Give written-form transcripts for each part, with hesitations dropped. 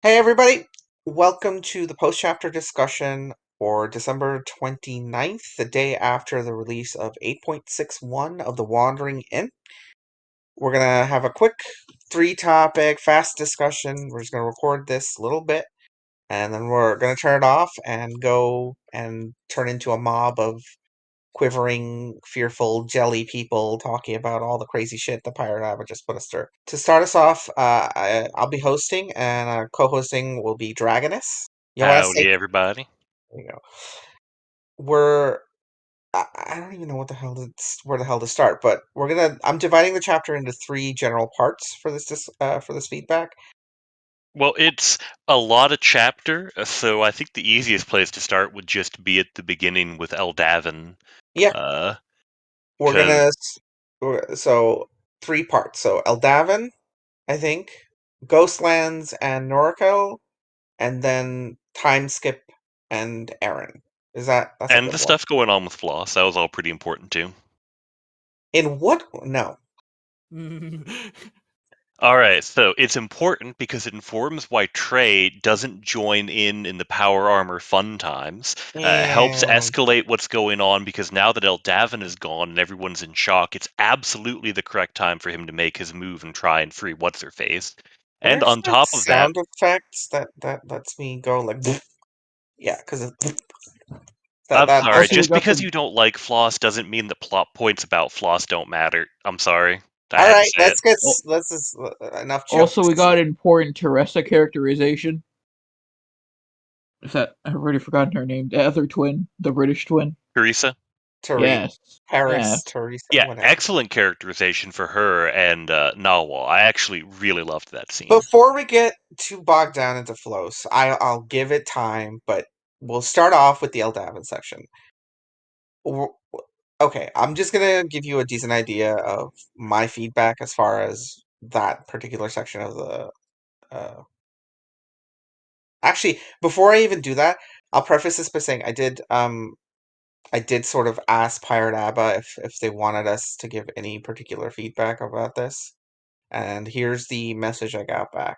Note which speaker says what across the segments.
Speaker 1: Hey everybody, welcome to the post-chapter discussion for December 29th, the day after the release of 8.61 of The Wandering Inn. We're gonna have a quick three-topic fast discussion. We're just gonna record this a little bit, and then we're gonna turn it off and go and turn into a mob of quivering, fearful, jelly people talking about all the crazy shit the Pirate Abbot just put us through. To start us off, I'll be hosting, and co-hosting will be Dragoness. You want to say?
Speaker 2: Howdy, everybody.
Speaker 1: There you go. We're. I don't even know where the hell to start, but we're gonna. I'm dividing the chapter into three general parts for this feedback.
Speaker 2: Well, it's a lot of chapter, so I think the easiest place to start would just be at the beginning with Eldavin.
Speaker 1: Yeah,
Speaker 2: Uh,
Speaker 1: we're
Speaker 2: cause,
Speaker 1: gonna. So three parts. So Eldavan, I think, Ghostlands and Noriko, and then time skip and Aaron. That's a
Speaker 2: and
Speaker 1: good
Speaker 2: the
Speaker 1: one.
Speaker 2: stuff going on with Floss, that was all pretty important too.
Speaker 1: In what? No.
Speaker 2: Alright, so it's important because it informs why Trey doesn't join in the power armor fun times. Helps
Speaker 1: Yeah.
Speaker 2: escalate what's going on because now that Eldavin is gone and everyone's in shock, it's absolutely the correct time for him to make his move and try and free What's-Her-Face. And
Speaker 1: Where's
Speaker 2: on
Speaker 1: that
Speaker 2: top of that,
Speaker 1: sound effects that lets me go like yeah, because
Speaker 2: I'm sorry,
Speaker 1: that's
Speaker 3: Also, we
Speaker 2: just
Speaker 3: got
Speaker 2: because
Speaker 3: the
Speaker 2: you don't like Floss doesn't mean that plot points about Floss don't matter. I'm sorry. I
Speaker 1: all
Speaker 2: had to
Speaker 1: right.
Speaker 2: say it.
Speaker 1: Let's just enough
Speaker 3: also we
Speaker 1: jokes.
Speaker 3: got important Teresa characterization. Is that I've already forgotten her name? The other twin, the British twin.
Speaker 2: Teresa?
Speaker 1: Tari,
Speaker 3: Yes,
Speaker 1: Paris,
Speaker 3: yes.
Speaker 1: Teresa,
Speaker 2: Yeah,
Speaker 1: whatever.
Speaker 2: excellent characterization for her and Nawal. I actually really loved that scene.
Speaker 1: Before we get too bogged down into flows, I'll give it time, but we'll start off with the Eldavin section. W- Okay, I'm just gonna give you a decent idea of my feedback as far as that particular section of the. Uh... Actually, before I even do that, I'll preface this by saying I did sort of ask Pirate Abba if they wanted us to give any particular feedback about this, and here's the message I got back.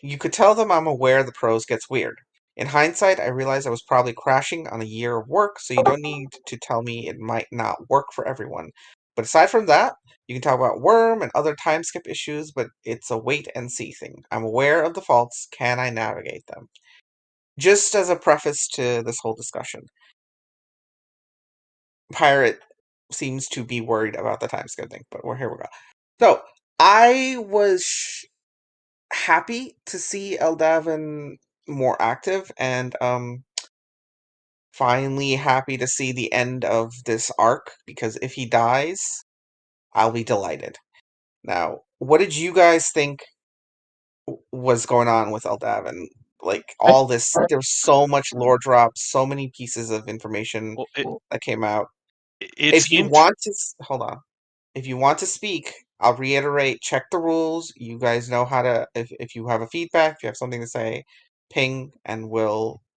Speaker 1: You could tell them I'm aware the prose gets weird. In hindsight, I realize I was probably crashing on a year of work, so you don't need to tell me it might not work for everyone. But aside from that, you can talk about Worm and other time skip issues, but it's a wait and see thing. I'm aware of the faults. Can I navigate them? Just as a preface to this whole discussion, Pirate seems to be worried about the time skip thing, but here we go. So, I was happy to see Eldavin more active, and finally happy to see the end of this arc, because if he dies, I'll be delighted. Now, what did you guys think was going on with Eldavin? Like,
Speaker 3: I
Speaker 1: all this, there's so much lore drop, so many pieces of information
Speaker 2: Well,
Speaker 1: that came out.
Speaker 2: it's
Speaker 1: If you want to, hold on. If you want to speak, I'll reiterate, check the rules. You guys know how to, if you have a feedback, if you have something to say, ping, and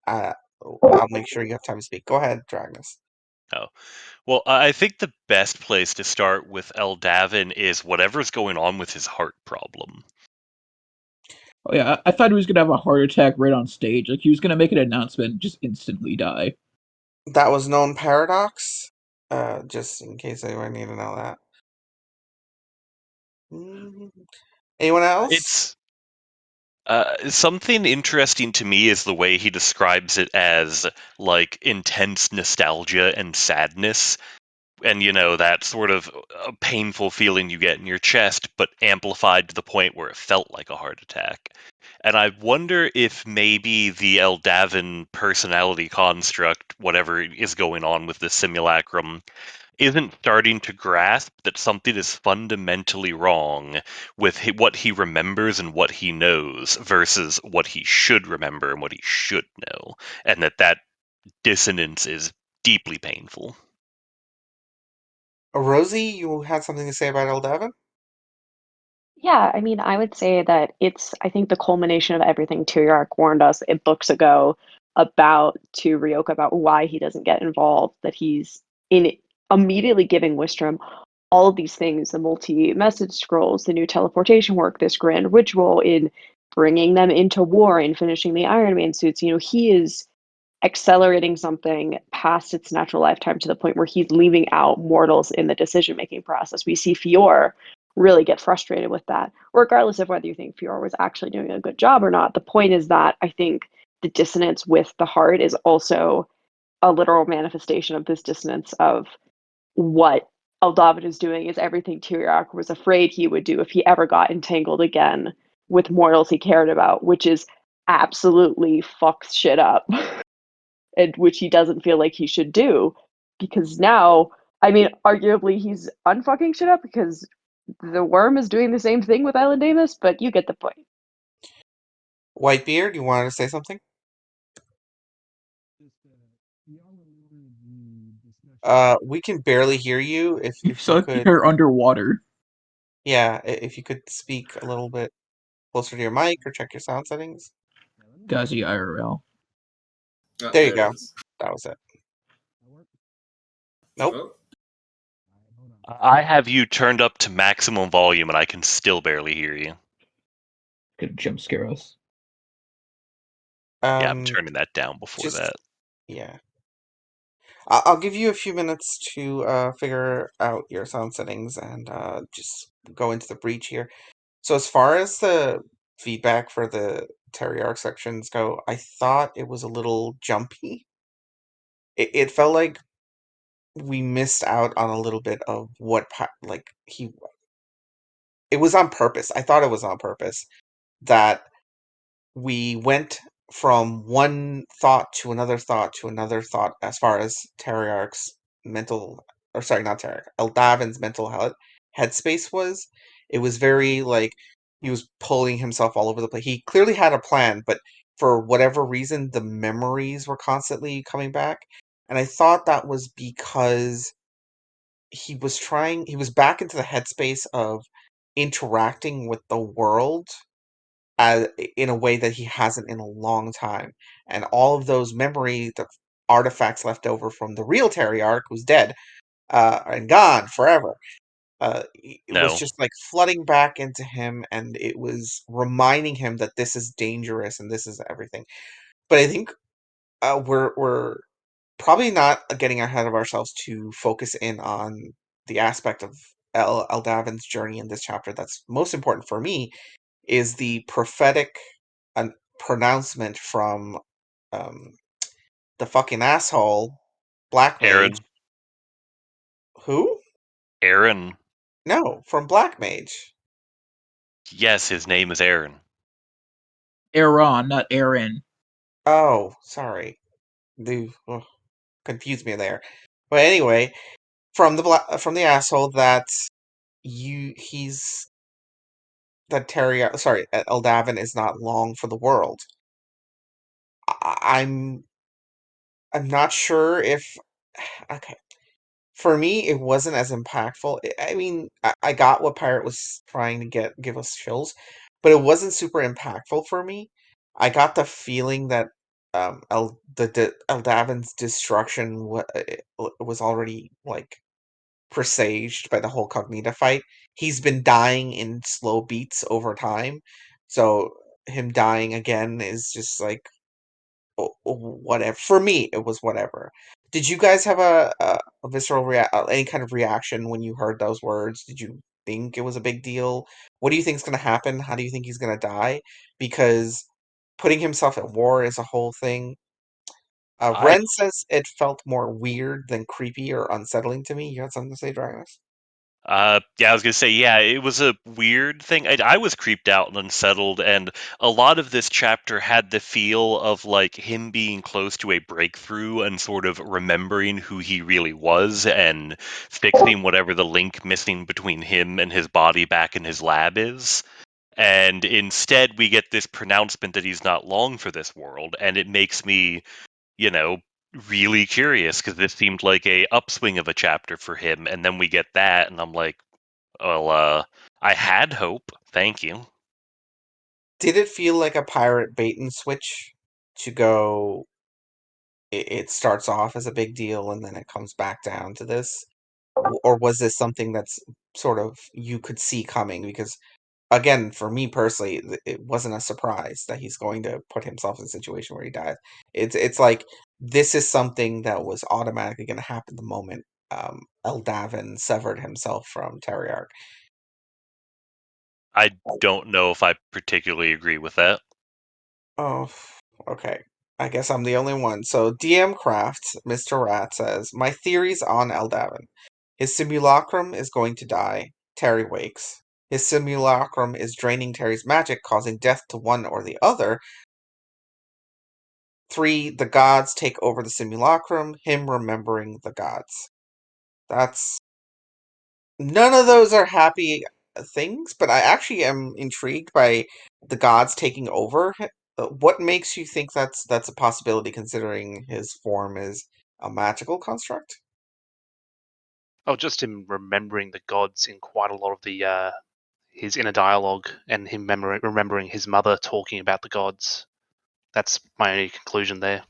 Speaker 1: I'll make sure you have time to speak. Go ahead, Dragnus.
Speaker 2: oh. Well, I think the best place to start with Eldavin is whatever's going on with his heart problem.
Speaker 3: Oh yeah, I thought he was gonna have a heart attack right on stage. Like he was gonna make an announcement and just instantly die.
Speaker 1: That was known paradox, just in case anyone need to know that. Mhm. Anyone else?
Speaker 2: It's something interesting to me is the way he describes it as like intense nostalgia and sadness, and that sort of painful feeling you get in your chest, but amplified to the point where it felt like a heart attack. And I wonder if maybe the Eldavin personality construct, whatever is going on with this simulacrum, isn't starting to grasp that something is fundamentally wrong with what he remembers and what he knows versus what he should remember and what he should know, and that dissonance is deeply painful.
Speaker 1: Rosie, you had something to say about Eldavin?
Speaker 4: Yeah, I mean, I would say that it's, I think, the culmination of everything Tyriarch warned us books ago about to Ryoka about why he doesn't get involved, that he's in immediately giving Wistrom all of these things, the multi-message scrolls, the new teleportation work, this grand ritual in bringing them into war and finishing the Iron Man suits. He is accelerating something past its natural lifetime to the point where he's leaving out mortals in the decision-making process. We see Fior really get frustrated with that, regardless of whether you think Fior was actually doing a good job or not. The point is that I think the dissonance with the heart is also a literal manifestation of this dissonance of what Eldavid is doing is everything Tyriok was afraid he would do if he ever got entangled again with mortals he cared about, which is absolutely fucks shit up, and which he doesn't feel like he should do, because now, I mean, arguably he's unfucking shit up because the worm is doing the same thing with Island Davis, but you get the point.
Speaker 1: Whitebeard, you wanted to say something? We can barely hear you. If you
Speaker 3: So
Speaker 1: could,
Speaker 3: you're underwater.
Speaker 1: yeah, if you could speak a little bit closer to your mic or check your sound settings.
Speaker 3: Gazi IRL.
Speaker 1: There you go. That was it. Nope.
Speaker 5: Oh,
Speaker 2: I have you turned up to maximum volume, and I can still barely hear you.
Speaker 3: Gonna jump scare us.
Speaker 2: Yeah, I'm turning that down before
Speaker 1: just
Speaker 2: that.
Speaker 1: yeah. I'll give you a few minutes to figure out your sound settings and just go into the breach here. So as far as the feedback for the Teriyark sections go, I thought it was a little jumpy. It felt like we missed out on a little bit of what like he. It was on purpose. I thought it was on purpose that we went from one thought to another thought to another thought as far as Teriyark's mental, or sorry, not Teriyark, Eldavin's mental headspace was. It was very like he was pulling himself all over the place. He clearly had a plan, but for whatever reason, the memories were constantly coming back. And I thought that was because he was back into the headspace of interacting with the world as, in a way that he hasn't in a long time. And all of those the artifacts left over from the real Teriyark, who's dead and gone forever, it was
Speaker 2: No.
Speaker 1: just like flooding back into him, and it was reminding him that this is dangerous and this is everything. But I think we're probably not getting ahead of ourselves to focus in on the aspect of Eldavin's journey in this chapter that's most important for me, is the prophetic pronouncement from um, the fucking asshole Black
Speaker 2: Aaron.
Speaker 1: Mage. Who?
Speaker 2: Aaron.
Speaker 1: No, from Black Mage.
Speaker 2: Yes, his name is Aaron.
Speaker 3: Aaron, not Aaron.
Speaker 1: Oh, sorry. Confused me there. But anyway, from the asshole that Eldavin is not long for the world. I'm not sure if okay. For me, it wasn't as impactful. I mean, I got what Pirate was trying to give us chills, but it wasn't super impactful for me. I got the feeling that Eldavin's destruction was already like presaged by the whole Cognita fight. He's been dying in slow beats over time, so him dying again is just like whatever. For me, it was whatever. Did you guys have a visceral any kind of reaction when you heard those words? Did you think it was a big deal? What do you think is going to happen? How do you think he's going to die? Because putting himself at war is a whole thing.
Speaker 2: I
Speaker 1: Ren says it felt more weird than creepy or unsettling to me. You had something to say, Dragonus?
Speaker 2: Yeah, I was gonna say, yeah, it was a weird thing. I was creeped out and unsettled, and a lot of this chapter had the feel of like him being close to a breakthrough and sort of remembering who he really was and fixing whatever the link missing between him and his body back in his lab is. And instead, we get this pronouncement that he's not long for this world, and it makes me, you know, really curious because this seemed like a upswing of a chapter for him, and then we get that, and I'm like, well, I had hope. Thank you.
Speaker 1: Did it feel like a pirate bait and switch to go? It starts off as a big deal and then it comes back down to this, or was this something that's sort of you could see coming? Because again, for me personally, it wasn't a surprise that he's going to put himself in a situation where he dies. It's like this is something that was automatically going to happen the moment Eldavin severed himself from Terriarch.
Speaker 2: I don't know if I particularly agree with that.
Speaker 1: Oh, okay. I guess I'm the only one. So DM Craft, Mr. Rat says, my theories on Eldavin. His simulacrum is going to die. Terry wakes. His simulacrum is draining Terry's magic, causing death to one or the other. 3, the gods take over the simulacrum, him remembering the gods. That's none of those are happy things, but I actually am intrigued by the gods taking over. What makes you think that's a possibility, considering his form is a magical construct?
Speaker 5: Oh, just him remembering the gods in quite a lot of the his inner dialogue, and him remembering his mother talking about the gods. That's my only conclusion there.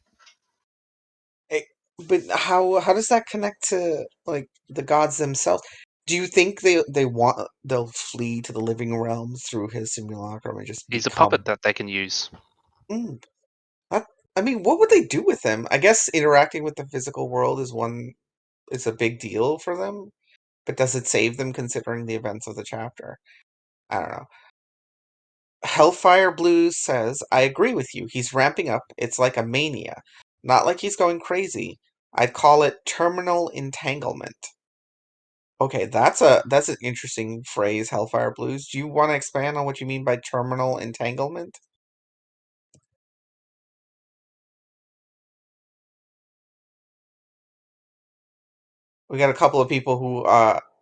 Speaker 1: But how does that connect to like the gods themselves? Do you think they'll flee to the living realms through his simulacrum and just
Speaker 5: He's a
Speaker 1: become?
Speaker 5: puppet that they can use.
Speaker 1: Mm, that, I mean, what would they do with him? I guess interacting with the physical world is a big deal for them, but does it save them considering the events of the chapter? I don't know. Hellfire Blues says, I agree with you. He's ramping up. It's like a mania. Not like he's going crazy. I'd call it terminal entanglement. Okay, that's an interesting phrase, Hellfire Blues. Do you want to expand on what you mean by terminal entanglement? We got a couple of people who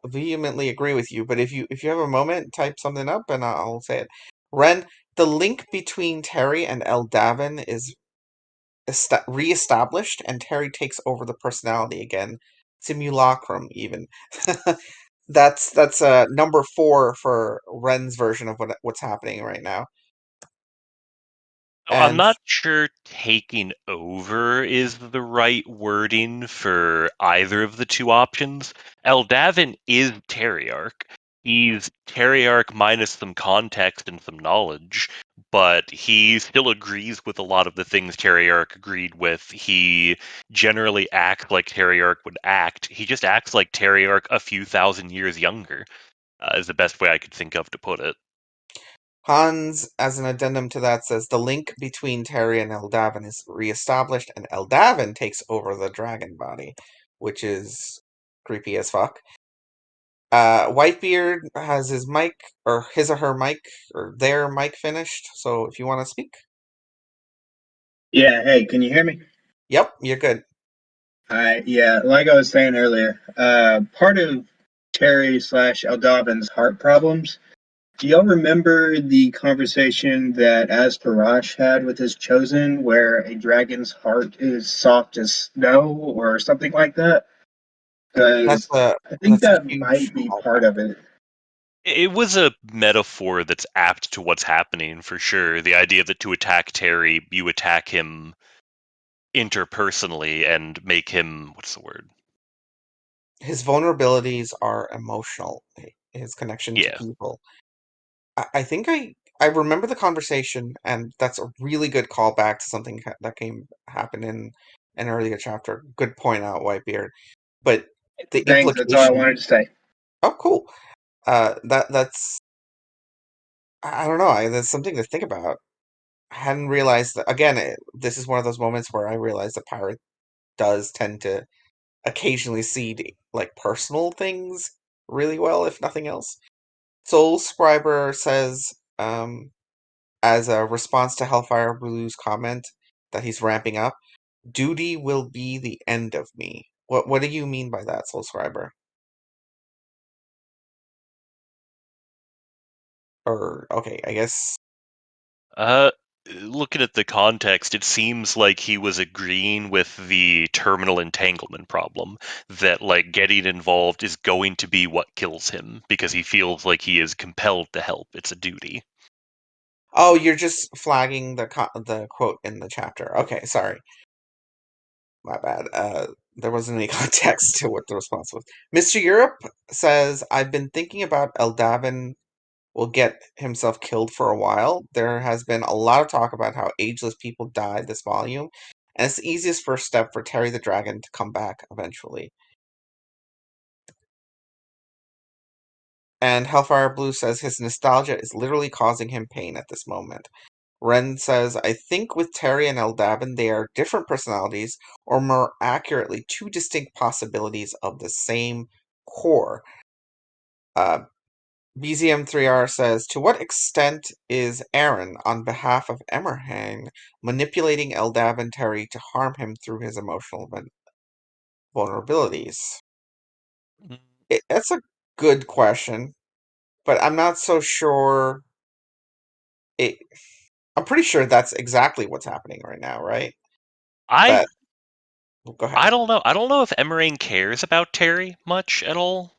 Speaker 1: vehemently agree with you, but if you have a moment, type something up and I'll say it. Ren, the link between Terry and Eldavin is reestablished, and Terry takes over the personality again. Simulacrum, even. That's number 4 for Ren's version of what's happening right now.
Speaker 2: I'm
Speaker 1: And
Speaker 2: not sure taking over is the right wording for either of the two options. Eldavin is Terriarch. He's Terriarch minus some context and some knowledge, but he still agrees with a lot of the things Terriarch agreed with. He generally acts like Terriarch would act. He just acts like Terriarch a few thousand years younger, is the best way I could think of to put it.
Speaker 1: Hans, as an addendum to that, says the link between Terry and Eldavin is reestablished, and Eldavin takes over the dragon body, which is creepy as fuck. Whitebeard has his mic, or his or her mic, or their mic finished, so if you want to speak.
Speaker 6: Yeah, hey, can you hear me?
Speaker 1: Yep, you're good.
Speaker 6: Hi, yeah, like I was saying earlier, part of Terry slash Eldavin's heart problems. Do y'all remember the conversation that Astarash had with his chosen, where a dragon's heart is soft as snow or something like that?
Speaker 1: That's
Speaker 6: Because
Speaker 1: a
Speaker 6: I think
Speaker 1: that's a
Speaker 6: that
Speaker 1: huge
Speaker 6: might be part
Speaker 1: callback.
Speaker 6: of it.
Speaker 2: It was a metaphor that's apt to what's happening for sure. The idea that to attack Terry, you attack him interpersonally and make him, what's the word?
Speaker 1: His vulnerabilities are emotional. His connection to
Speaker 2: Yeah.
Speaker 1: people. I think I remember the conversation, and that's a really good callback to something that happened in an earlier chapter. Good point out, Whitebeard. But the
Speaker 6: Thanks, that's all I
Speaker 1: implication.
Speaker 6: wanted to say.
Speaker 1: Oh, cool. That's I don't know. There's something to think about. I hadn't realized that. Again, this is one of those moments where I realize the pirate does tend to occasionally see like personal things really well, if nothing else. Soul Scriber says, as a response to Hellfire Blue's comment that he's ramping up, duty will be the end of me. What do you mean by that, Soul Scriber? Or okay, I guess
Speaker 2: Uh, Looking at the context, it seems like he was agreeing with the terminal entanglement problem, that like getting involved is going to be what kills him because he feels like he is compelled to help. It's a duty.
Speaker 1: oh, you're just flagging the quote in the chapter. Okay, sorry. My bad. There wasn't any context to what the response was. Mr. Europe says, I've been thinking about Eldavin will get himself killed for a while. There has been a lot of talk about how ageless people died this volume, and it's the easiest first step for Terry the Dragon to come back eventually. And Hellfire Blue says his nostalgia is literally causing him pain at this moment. Ren says, I think with Terry and Eldavin, they are different personalities, or more accurately, two distinct possibilities of the same core. BZM3R says, to what extent is Aaron, on behalf of Emerhang, manipulating Eldavin Terry to harm him through his emotional vulnerabilities? That's a good question, but I'm not so sure. I'm pretty sure that's exactly what's happening right now, right?
Speaker 2: I
Speaker 1: That Go ahead.
Speaker 2: I don't know. I don't know if Emmerang cares about Terry much at all,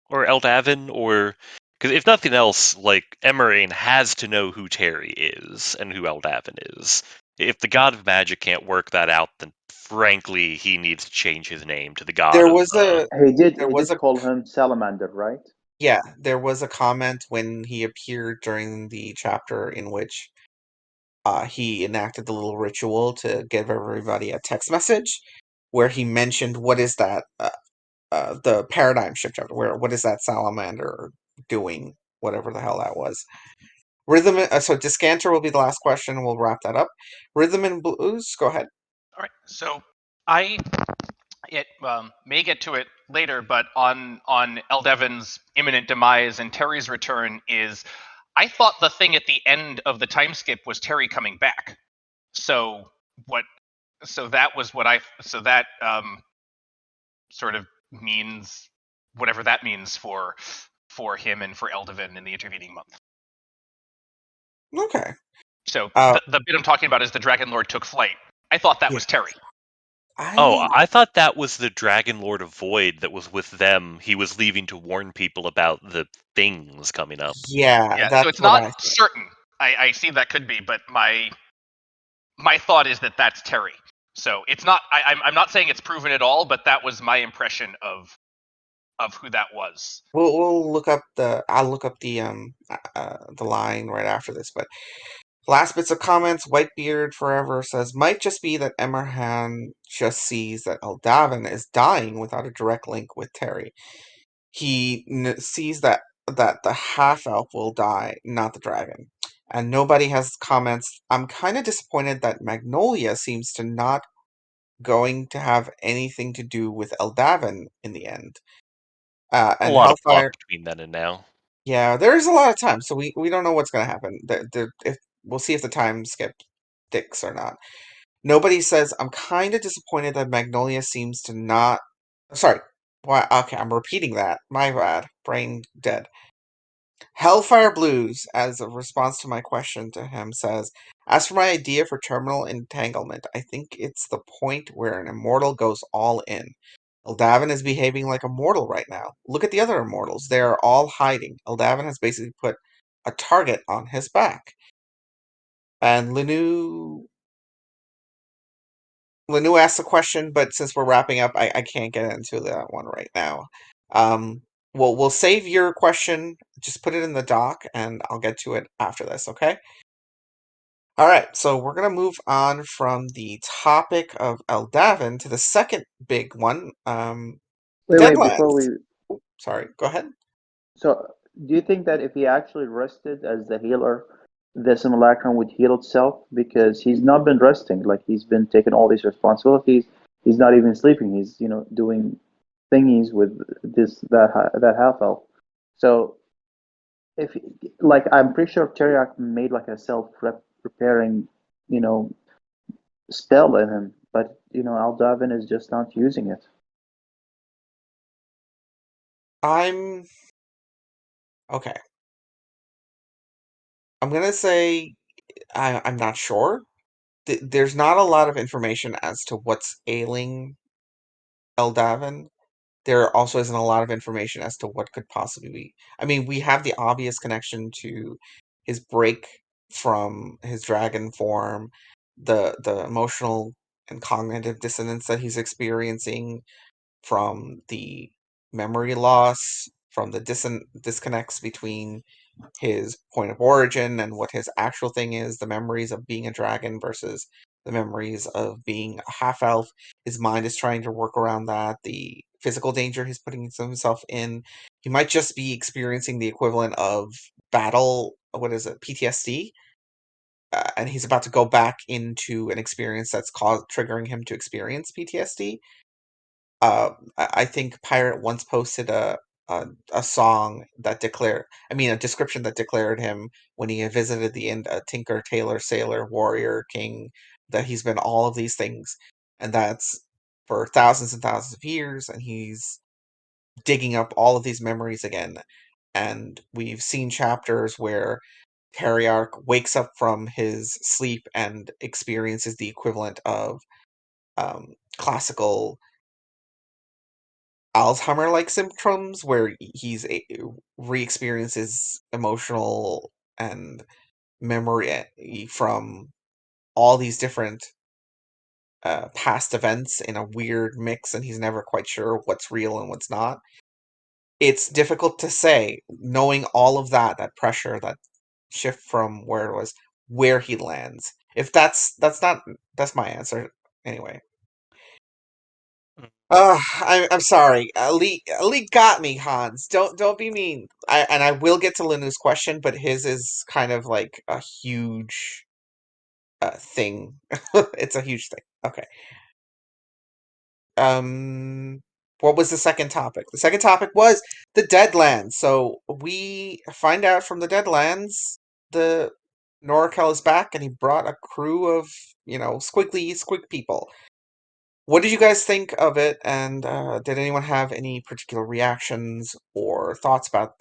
Speaker 2: or Eldavin, or because if nothing else, like Emmerang has to know who Terry is and who Eldavin is. If the God of Magic can't work that out, then frankly, he needs to change his name to the God
Speaker 1: There
Speaker 2: of.
Speaker 1: was a
Speaker 7: He did.
Speaker 1: there
Speaker 7: He
Speaker 1: was
Speaker 7: did
Speaker 1: a
Speaker 7: call him Salamander, right?
Speaker 1: yeah, there was a comment when he appeared during the chapter in which he enacted the little ritual to give everybody a text message where he mentioned what is that the paradigm shift chapter where what is that salamander doing, whatever the hell that was. So Descanter will be the last question and we'll wrap that up. Rhythm and Blues, go ahead.
Speaker 8: All right. So I may get to it later, but on Eldevin's imminent demise and Terry's return is, I thought the thing at the end of the time skip was Terry coming back. So what? So that was what I. So that sort of means whatever that means for him and for Eldevin in the intervening month.
Speaker 1: Okay.
Speaker 8: So
Speaker 1: Uh,
Speaker 8: the bit I'm talking about is the Dragon Lord took flight. I thought that
Speaker 1: yeah.
Speaker 8: was Terry.
Speaker 2: Oh, I thought that was the Dragon Lord of Void that was with them. He was leaving to warn people about the things coming up.
Speaker 1: Yeah,
Speaker 8: Yeah, so
Speaker 1: that's
Speaker 8: it's
Speaker 1: what
Speaker 8: not
Speaker 1: I thought.
Speaker 8: certain. I see that could be, but my thought is that that's Terry. So it's not. I'm not saying it's proven at all, but that was my impression of who that was.
Speaker 1: We'll look up I'll look up the line right after this, but last bits of comments. Whitebeard Forever says might just be that Emerhan just sees that Eldavin is dying without a direct link with Terry. He sees that the half elf will die, not the dragon. And nobody has comments. I'm kind of disappointed that Magnolia seems to not going to have anything to do with Eldavin in the end.
Speaker 2: A
Speaker 1: And
Speaker 2: lot of talk
Speaker 1: Hellfire,
Speaker 2: between then and now.
Speaker 1: yeah, there's a lot of time, so we don't know what's going to happen. We'll see if the time skip sticks or not. Nobody says, I'm kind of disappointed that Magnolia seems to not. Sorry. Why? Okay, I'm repeating that. My bad. Brain dead. Hellfire Blues, as a response to my question to him, says, as for my idea for terminal entanglement, I think it's the point where an immortal goes all in. Eldavin is behaving like a mortal right now. Look at the other immortals. They are all hiding. Eldavin has basically put a target on his back. And Lanu asked a question, but since we're wrapping up, I can't get into that one right now. We'll save your question. Just put it in the doc, and I'll get to it after this, okay? All right, so we're going to move on from the topic of Eldavin to the second big one,
Speaker 7: Wait, before
Speaker 1: Deadlands.
Speaker 7: we.
Speaker 1: Sorry, go ahead.
Speaker 7: So, do you think that if he actually rested as the healer, the simulacrum would heal itself? Because he's not been resting. Like he's been taking all these responsibilities. He's not even sleeping. He's doing thingies with that half elf. So if like I'm pretty sure Teriak made like a self repairing you know spell in him, but Aldavin is just not using it.
Speaker 1: I'm okay. I'm gonna say I'm not sure. There's not a lot of information as to what's ailing Eldavin. There also isn't a lot of information as to what could possibly be. I mean, we have the obvious connection to his break from his dragon form, the emotional and cognitive dissonance that he's experiencing from the memory loss, from the disconnects between his point of origin and what his actual thing is, the memories of being a dragon versus the memories of being a half elf. His mind is trying to work around that. The physical danger he's putting himself in. He might just be experiencing the equivalent of battle, what is it, PTSD? And he's about to go back into an experience that's triggering him to experience PTSD. I think Pirate once posted a song that a description that declared him when he had visited the end, a tinker, tailor, sailor, warrior, king, that he's been all of these things, and that's for thousands and thousands of years, and he's digging up all of these memories again. And we've seen chapters where Terryarch wakes up from his sleep and experiences the equivalent of classical Alzheimer-like symptoms where he's re-experiences emotional and memory from all these different past events in a weird mix, and he's never quite sure what's real and what's not. It's difficult to say, knowing all of that pressure, that shift from where it was, where he lands. If that's not that's my answer anyway. I'm sorry. Ali got me, Hans. Don't be mean. I will get to Linu's question, but his is kind of like a huge thing. It's a huge thing. Okay. What was the second topic? The second topic was the Deadlands. So we find out from the Deadlands the Norkel is back, and he brought a crew of squiggly squig people. What did you guys think of it, and did anyone have any particular reactions or thoughts about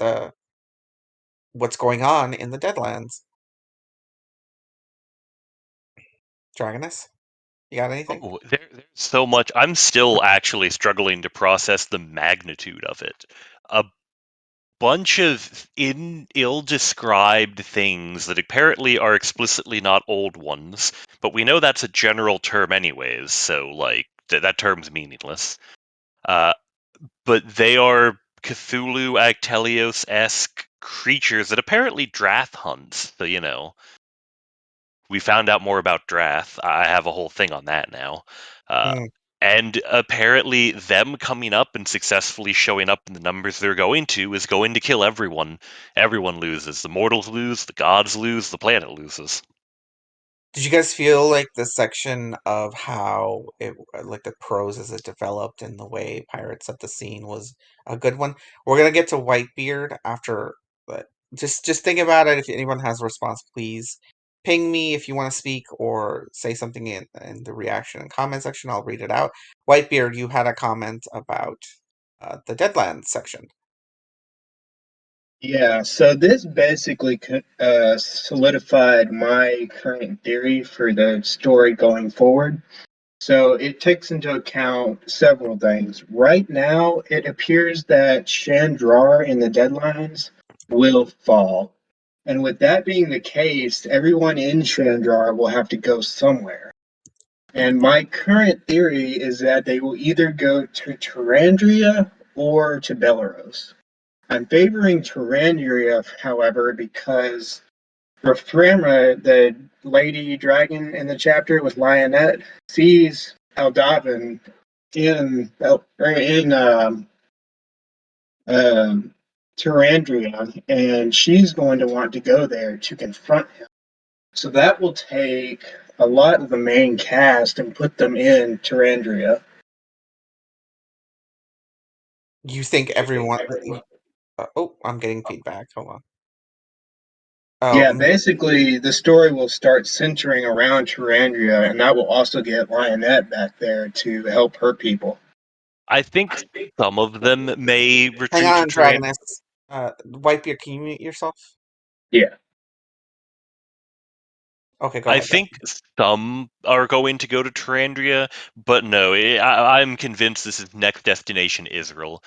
Speaker 1: what's going on in the Deadlands? Dragoness, you got anything?
Speaker 2: Oh, there's so much. I'm still actually struggling to process the magnitude of it. A bunch of ill-described things that apparently are explicitly not old ones, but we know that's a general term anyways, so like that term's meaningless. But they are Cthulhu Actelios-esque creatures that apparently Drath hunts. So we found out more about Drath. I have a whole thing on that now.
Speaker 1: Hmm.
Speaker 2: And apparently them coming up and successfully showing up in the numbers they're going to is going to kill everyone. Everyone loses. The mortals lose, the gods lose, the planet loses.
Speaker 1: Did you guys feel like the section of how like the prose as it developed and the way Pirates set the scene was a good one? We're gonna get to Whitebeard after, but just think about it. If anyone has a response, please ping me if you want to speak or say something in the reaction and comment section. I'll read it out. Whitebeard, you had a comment about the Deadlands section.
Speaker 6: Yeah, so this basically solidified my current theory for the story going forward. So it takes into account several things. Right now, it appears that Chandrar in the Deadlines will fall. And with that being the case, everyone in Chandrar will have to go somewhere. And my current theory is that they will either go to Tarandria or to Belarus. I'm favoring Tarandria, however, because Raframra, the lady dragon in the chapter with Lionette, sees Aldavan in Tarandria, and she's going to want to go there to confront him. So that will take a lot of the main cast and put them in Tarandria.
Speaker 1: You think everyone? Oh, I'm getting feedback. Hold on.
Speaker 6: Yeah,
Speaker 1: Oh,
Speaker 6: basically, the story will start centering around Tarandria, and that will also get Lionette back there to help her people.
Speaker 2: I think some of them may
Speaker 1: hang
Speaker 2: retreat to
Speaker 1: on,
Speaker 2: Turan.
Speaker 1: Dragoness. Whitebeard, can you mute yourself?
Speaker 6: Yeah.
Speaker 1: Okay, go
Speaker 2: I
Speaker 1: ahead then.
Speaker 2: think some are going to go to Tarandria, but no, I'm convinced this is next destination Israel.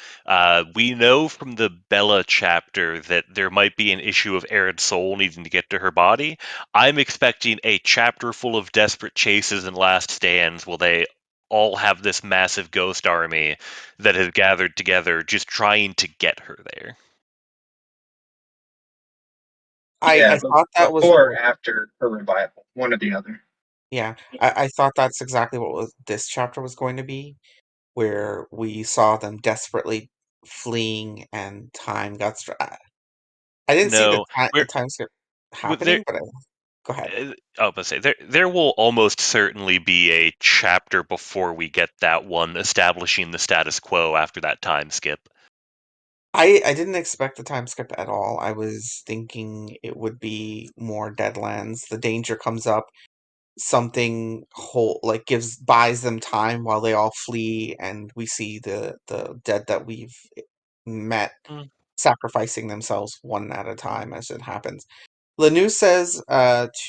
Speaker 2: We know from the Bella chapter that there might be an issue of Arid soul needing to get to her body. I'm expecting a chapter full of desperate chases and last stands while they all have this massive ghost army that has gathered together just trying to get her there.
Speaker 1: I
Speaker 6: Yeah,
Speaker 1: thought that was
Speaker 6: before or after her revival, one or the other.
Speaker 1: yeah. I thought that's exactly what this chapter was going to be, where we saw them desperately fleeing and time got. I didn't see the
Speaker 2: No, we're
Speaker 1: time skip
Speaker 2: there.
Speaker 1: happening, but go ahead.
Speaker 2: I was gonna say there will almost certainly be a chapter before we get that one establishing the status quo after that time skip.
Speaker 1: I didn't expect the time skip at all. I was thinking it would be more Deadlands. The danger comes up, something whole like buys them time while they all flee, and we see the dead that we've met
Speaker 2: Mm.
Speaker 1: sacrificing themselves one at a time as it happens. Lanu says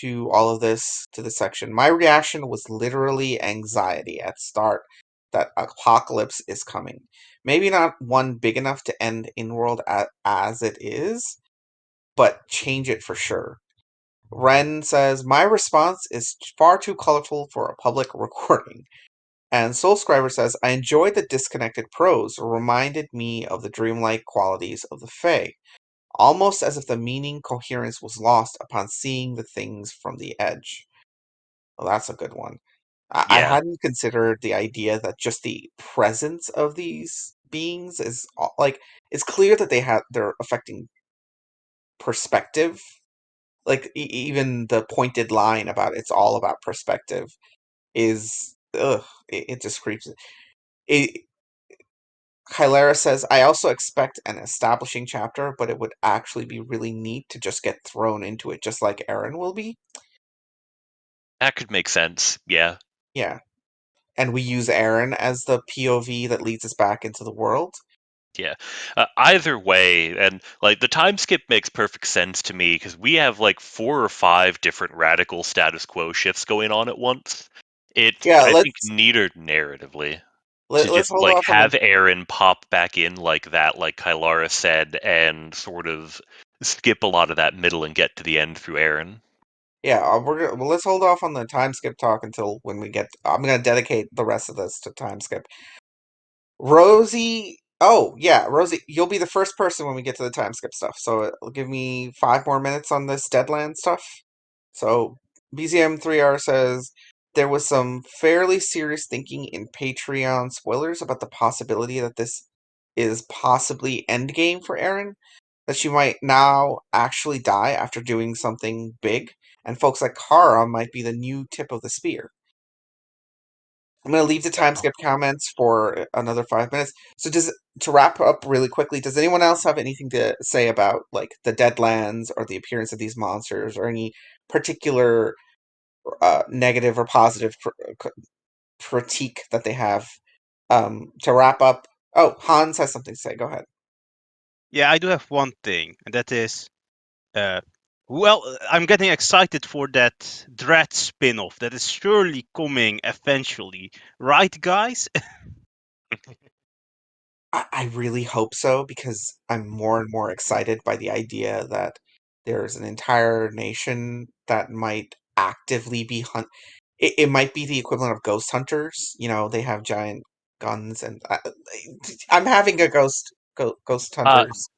Speaker 1: to all of this, to the section, my reaction was literally anxiety at start that apocalypse is coming. Maybe not one big enough to end Inworld as it is, but change it for sure. Ren says, my response is far too colorful for a public recording. And Soulscriber says, I enjoyed the disconnected prose, reminded me of the dreamlike qualities of the Fae, almost as if the meaning coherence was lost upon seeing the things from the edge. Well, that's a good one. I
Speaker 2: Yeah,
Speaker 1: hadn't considered the idea that just the presence of these beings is like it's clear that they're affecting perspective. Like even the pointed line about it's all about perspective is it just creeps. It, Kylera says, I also expect an establishing chapter, but it would actually be really neat to just get thrown into it, just like Aaron will be.
Speaker 2: that could make sense. Yeah.
Speaker 1: Yeah. And we use Aaron as the POV that leads us back into the world.
Speaker 2: Yeah. Either way, and like the time skip makes perfect sense to me because we have like 4 or 5 different radical status quo shifts going on at once. It's,
Speaker 1: Yeah,
Speaker 2: I think, neater narratively to
Speaker 1: let's
Speaker 2: just
Speaker 1: hold
Speaker 2: like
Speaker 1: off on the
Speaker 2: have Aaron pop back in like that, like Kylara said, and sort of skip a lot of that middle and get to the end through Aaron.
Speaker 1: yeah, let's hold off on the time skip talk until when we get. I'm gonna dedicate the rest of this to time skip. Rosie, oh yeah, Rosie, you'll be the first person when we get to the time skip stuff. So it'll give me 5 more minutes on this Deadland stuff. So BZM3R says there was some fairly serious thinking in Patreon spoilers about the possibility that this is possibly endgame for Eren, that she might now actually die after doing something big, and folks like Kara might be the new tip of the spear. I'm going to leave the time skip comments for another 5 minutes. So to wrap up really quickly, does anyone else have anything to say about like the Deadlands or the appearance of these monsters or any particular negative or positive critique that they have? To wrap up, oh, Hans has something to say. Go ahead.
Speaker 9: Yeah, I do have one thing, and that is, I'm getting excited for that Dread spin-off that is surely coming eventually, right, guys?
Speaker 1: I really hope so because I'm more and more excited by the idea that there's an entire nation that might actively be it might be the equivalent of ghost hunters. You know, they have giant guns, and I'm having a ghost
Speaker 2: Uh,
Speaker 1: hunters.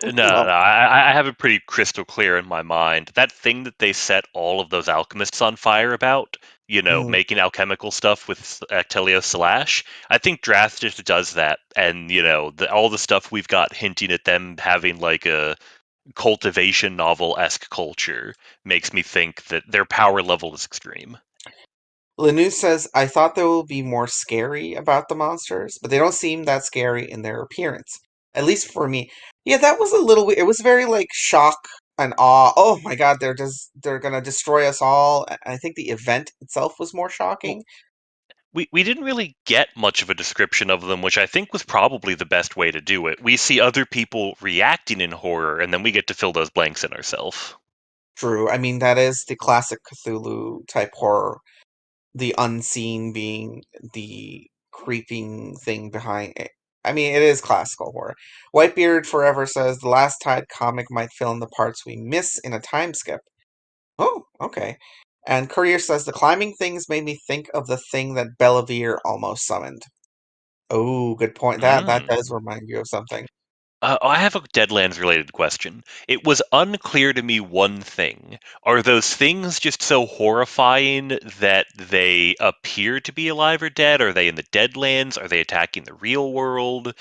Speaker 2: No, no, I have it pretty crystal clear in my mind. That thing that they set all of those alchemists on fire about,
Speaker 1: Mm.
Speaker 2: making alchemical stuff with Actelios Slash, I think Drath just does that. And, all the stuff we've got hinting at them having like a cultivation novel-esque culture makes me think that their power level is extreme.
Speaker 1: Lanús says, I thought they will be more scary about the monsters, but they don't seem that scary in their appearance. At least for me. Yeah, that was a little weird. It was very like shock and awe. Oh my god, they're gonna destroy us all. I think the event itself was more
Speaker 2: Well,
Speaker 1: shocking.
Speaker 2: we didn't really get much of a description of them, which I think was probably the best way to do it. We see other people reacting in horror, and then we get to fill those blanks in ourselves.
Speaker 1: True. I mean, that is the classic Cthulhu type horror. The unseen being the creeping thing behind it. I mean, it is classical horror. Whitebeard Forever says the Last Tide comic might fill in the parts we miss in a time skip. Oh, okay. And Courier says the climbing things made me think of the thing that Bellavere almost summoned. Oh, good point. That
Speaker 2: Mm.
Speaker 1: does remind you of something.
Speaker 2: I have a Deadlands related question. It was unclear to me one thing. Are those things just so horrifying that they appear to be alive or dead? Are they in the Deadlands? Are they attacking the real world?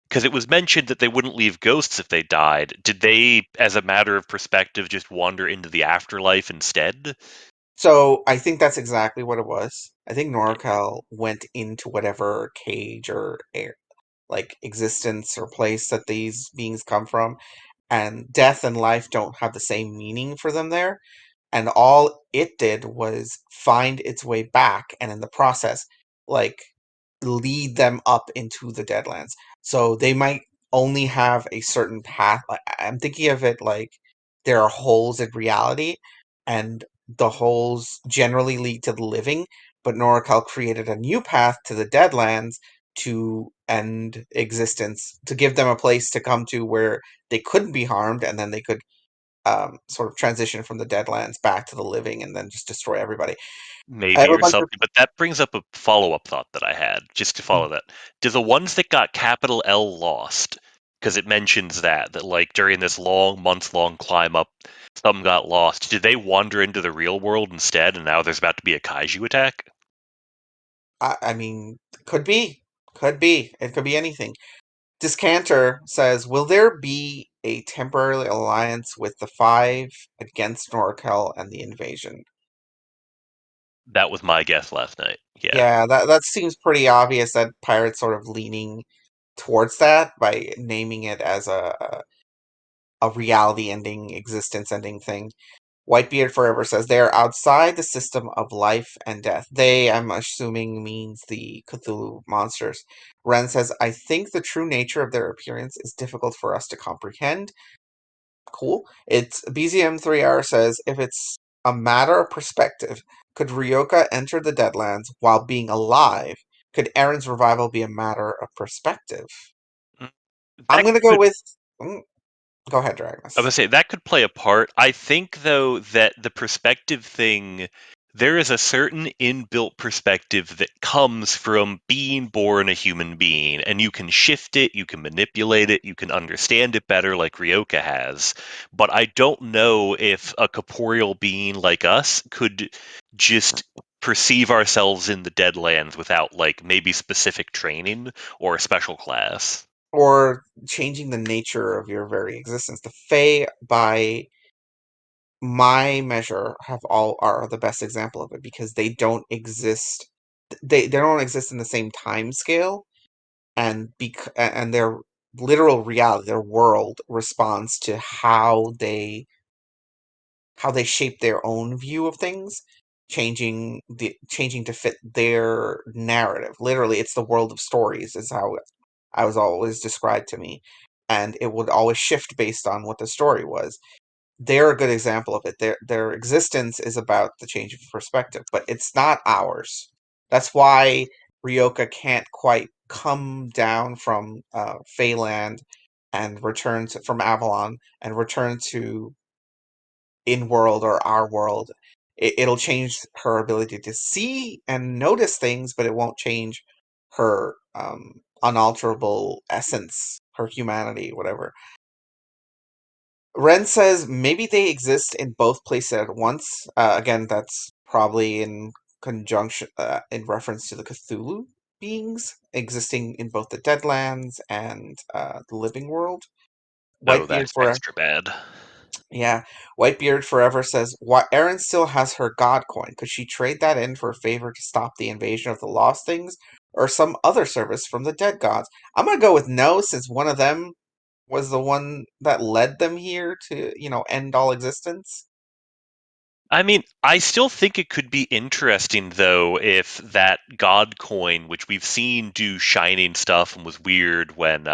Speaker 2: Because it was mentioned that they wouldn't leave ghosts if they died. Did they, as a matter of perspective, just wander into the afterlife instead?
Speaker 1: So I think that's exactly what it was. I think Norcal went into whatever cage or air, like existence or place that these beings come from, and death and life don't have the same meaning for them there. And all it did was find its way back, and in the process, like lead them up into the Deadlands. So they might only have a certain path. I'm thinking of it like there are holes in reality, and the holes generally lead to the living. But Norcal created a new path to the Deadlands to end existence, to give them a place to come to where they couldn't be harmed, and then they could sort of transition from the Deadlands back to the living, and then just destroy everybody. I have
Speaker 2: Maybe
Speaker 1: a
Speaker 2: or
Speaker 1: bunch of
Speaker 2: something, but that brings up a follow-up thought that I had, just to follow that. Do the ones that got capital L lost, because it mentions that like during this long, months-long climb up, some got lost. Did they wander into the real world instead, and now there's about to be a kaiju attack?
Speaker 1: I mean, could be, could be. It could be anything. Discanter says, "Will there be a temporary alliance with the Five against Norcal and the invasion?"
Speaker 2: That was my guess last night. Yeah.
Speaker 1: Yeah, that seems pretty obvious that Pirate's sort of leaning towards that by naming it as a reality-ending, existence-ending thing. Whitebeard Forever says they are outside the system of life and death. They, I'm assuming, means the Cthulhu monsters. Ren says, I think the true nature of their appearance is difficult for us to comprehend. Cool. It's BZM3R says, if it's a matter of perspective, could Ryoka enter the Deadlands while being alive? Could Aaron's revival be a matter of perspective?
Speaker 2: Mm,
Speaker 1: I'm
Speaker 2: That
Speaker 1: gonna go
Speaker 2: could
Speaker 1: with. Go ahead,
Speaker 2: I would
Speaker 1: Dragmus.
Speaker 2: say that could play a part. I think, though, that the perspective thing, there is a certain inbuilt perspective that comes from being born a human being, and you can shift it, you can manipulate it, you can understand it better, like Ryoka has. But I don't know if a corporeal being like us could just perceive ourselves in the Deadlands without, like, maybe specific training or a special class.
Speaker 1: Or changing the nature of your very existence. The Fae, by my measure, have all are the best example of it because they don't exist. They don't exist in the same time scale, and and their literal reality, their world responds to how they shape their own view of things, changing to fit their narrative. Literally, it's the world of stories. Is how I was always described to me, and it would always shift based on what the story was. They're a good example of it. Their existence is about the change of perspective, but it's not ours. That's why Ryoka can't quite come down from Feyland and from Avalon and return to in world or our world. It'll change her ability to see and notice things, but it won't change her unalterable essence, her humanity, whatever. Ren says maybe they exist in both places at once. Again, that's probably in conjunction, in reference to the Cthulhu beings existing in both the Deadlands and the living world.
Speaker 2: Oh,
Speaker 1: Whitebeard
Speaker 2: that's
Speaker 1: for
Speaker 2: extra bad.
Speaker 1: Yeah, Whitebeard Forever says, "Why Erin still has her God coin? Could she trade that in for a favor to stop the invasion of the Lost Things, or some other service from the dead gods?" I'm gonna go with no, since one of them was the one that led them here to, end all existence.
Speaker 2: I mean, I still think it could be interesting, though, if that God coin, which we've seen do shining stuff and was weird when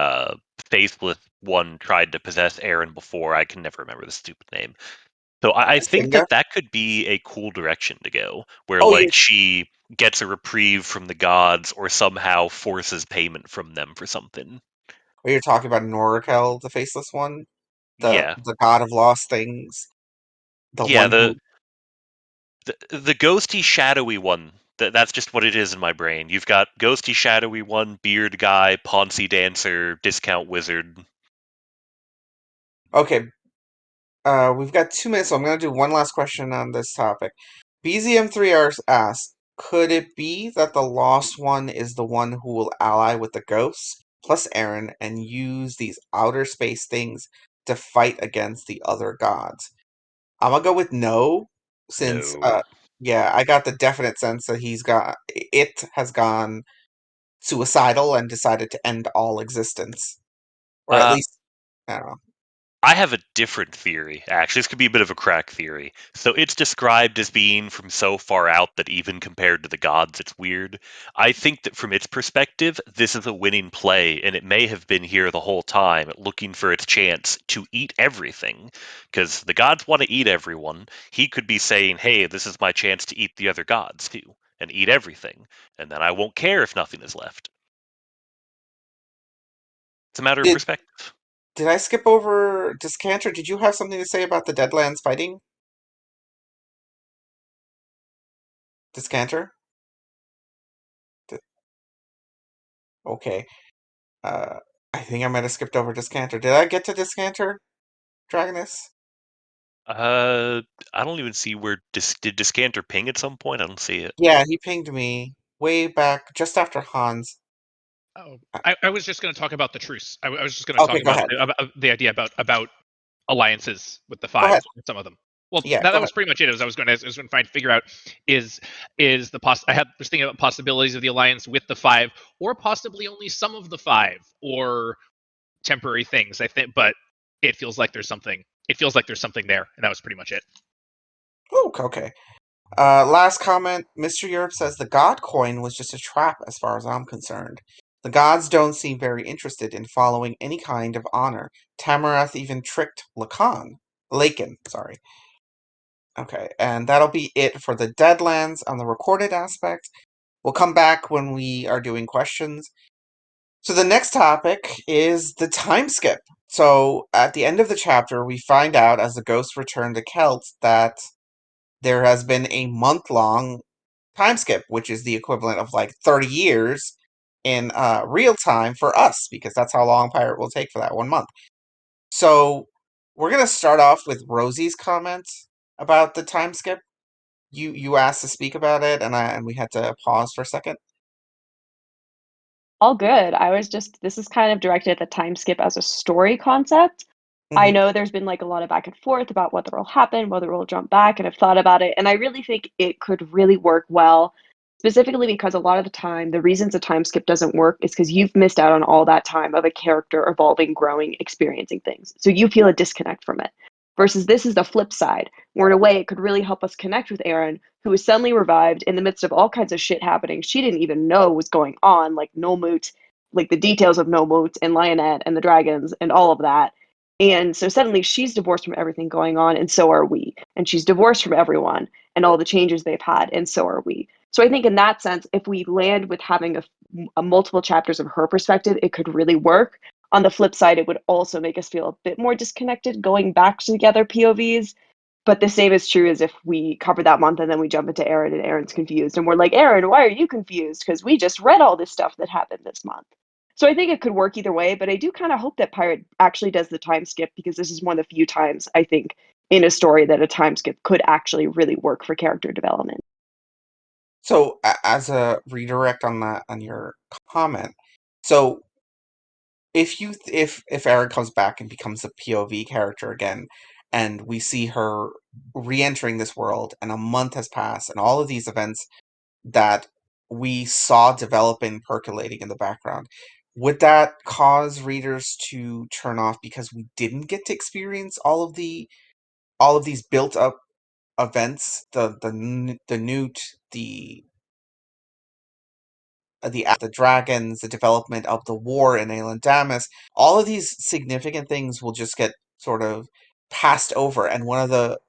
Speaker 2: Faithless One tried to possess Aaron before. I can never remember the stupid name. So I think
Speaker 1: Singa?
Speaker 2: that could be a cool direction to go, where,
Speaker 1: Oh, you
Speaker 2: like, she gets a reprieve from the gods or somehow forces payment from them for something.
Speaker 1: you're talking about Norikel, the faceless one, the
Speaker 2: Yeah.
Speaker 1: the god of lost things, the
Speaker 2: Yeah,
Speaker 1: one
Speaker 2: the
Speaker 1: who
Speaker 2: the ghosty, shadowy one. That's just what it is in my brain. You've got ghosty, shadowy one, beard guy, Ponzi dancer, discount wizard.
Speaker 1: Okay, we've got 2 minutes, so I'm going to do one last question on this topic. BZM3R asks, could it be that the Lost One is the one who will ally with the ghosts, plus Aaron, and use these outer space things to fight against the other gods? I'm gonna go with no, since
Speaker 2: No.
Speaker 1: yeah, I got the definite sense that it has gone suicidal and decided to end all existence, or at
Speaker 2: Uh,
Speaker 1: least I don't know.
Speaker 2: I have a different theory, actually. This could be a bit of a crack theory. So it's described as being from so far out that even compared to the gods, it's weird. I think that from its perspective, this is a winning play, and it may have been here the whole time, looking for its chance to eat everything. Because the gods want to eat everyone. He could be saying, hey, this is my chance to eat the other gods, too, and eat everything. And then I won't care if nothing is left. It's a matter of
Speaker 1: Did
Speaker 2: perspective.
Speaker 1: did I skip over Discanter? Did you have something to say about the Deadlands fighting? Discanter? D- okay. Uh, I think I might have skipped over Discanter. Did I get to Discanter, Dragonus?
Speaker 2: I don't even see where did Descanter ping at some point? I don't see it.
Speaker 1: Yeah, he pinged me way back just after Hans.
Speaker 8: Oh, I was just going to talk about the truce. I was just going to talk
Speaker 1: Okay, go ahead.
Speaker 8: about the idea about alliances with the
Speaker 1: Go
Speaker 8: five,
Speaker 1: ahead.
Speaker 8: some of them. Well,
Speaker 1: Yeah,
Speaker 8: that
Speaker 1: go ahead.
Speaker 8: was pretty much it. I was going to find figure out is was thinking about possibilities of the alliance with the five, or possibly only some of the five, or temporary things. I think, but it feels like there's something. It feels like there's something there, and that was pretty much it.
Speaker 1: Oh, okay. Last comment. Mr. Europe says the god coin was just a trap as far as I'm concerned. The gods don't seem very interested in following any kind of honor. Tamarath even tricked Lacan, sorry. Okay, and that'll be it for the Deadlands on the recorded aspect. We'll come back when we are doing questions. So the next topic is the time skip. So at the end of the chapter, we find out as the ghosts return to Kelt that there has been a month-long time skip, which is the equivalent of like 30 years in real time for us, because that's how long Pirate will take for that 1 month. So we're gonna start off with Rosie's comments about the time skip. You asked to speak about it, and we had to pause for a second.
Speaker 4: All good. This is kind of directed at the time skip as a story concept. I
Speaker 1: Hmm.
Speaker 4: know there's been like a lot of back and forth about whether it'll happen, whether it'll jump back, and I've thought about it. And I really think it could really work well, specifically because a lot of the time, the reasons a time skip doesn't work is because you've missed out on all that time of a character evolving, growing, experiencing things. So you feel a disconnect from it. Versus this is the flip side, where in a way it could really help us connect with Aaron, who was suddenly revived in the midst of all kinds of shit happening she didn't even know was going on, like Nolmut, like the details of Nolmut and Lionette and the dragons and all of that. And so suddenly she's divorced from everything going on, and so are we. And she's divorced from everyone and all the changes they've had, and so are we. So I think in that sense, if we land with having a multiple chapters of her perspective, it could really work. On the flip side, it would also make us feel a bit more disconnected going back to the other POVs. But the same is true as if we cover that month and then we jump into Aaron and Aaron's confused. And we're like, Aaron, why are you confused? Because we just read all this stuff that happened this month. So I think it could work either way, but I do kind of hope that Pirate actually does the time skip because this is one of the few times I think in a story that a time skip could actually really work for character development.
Speaker 1: So as a redirect on that on your comment, so if Aaron comes back and becomes a POV character again, and we see her re-entering this world, and a month has passed, and all of these events that we saw developing, percolating in the background, would that cause readers to turn off because we didn't get to experience all of these built up events, the newt, the dragons, the development of the war in Aelan Damas, all of these significant things will just get sort of passed over. And one of the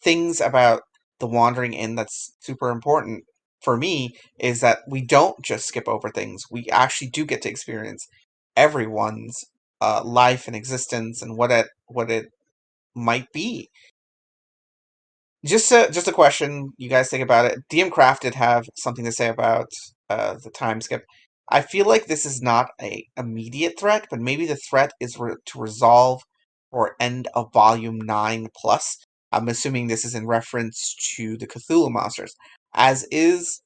Speaker 1: things about the Wandering Inn that's super important for me is that we don't just skip over things. We actually do get to experience everyone's life and existence and what it might be. Just a question. You guys think about it. DM Craft did have something to say about the time skip. I feel like this is not a immediate threat, but maybe the threat is to resolve or end of volume 9 plus. I'm assuming this is in reference to the Cthulhu monsters. As is,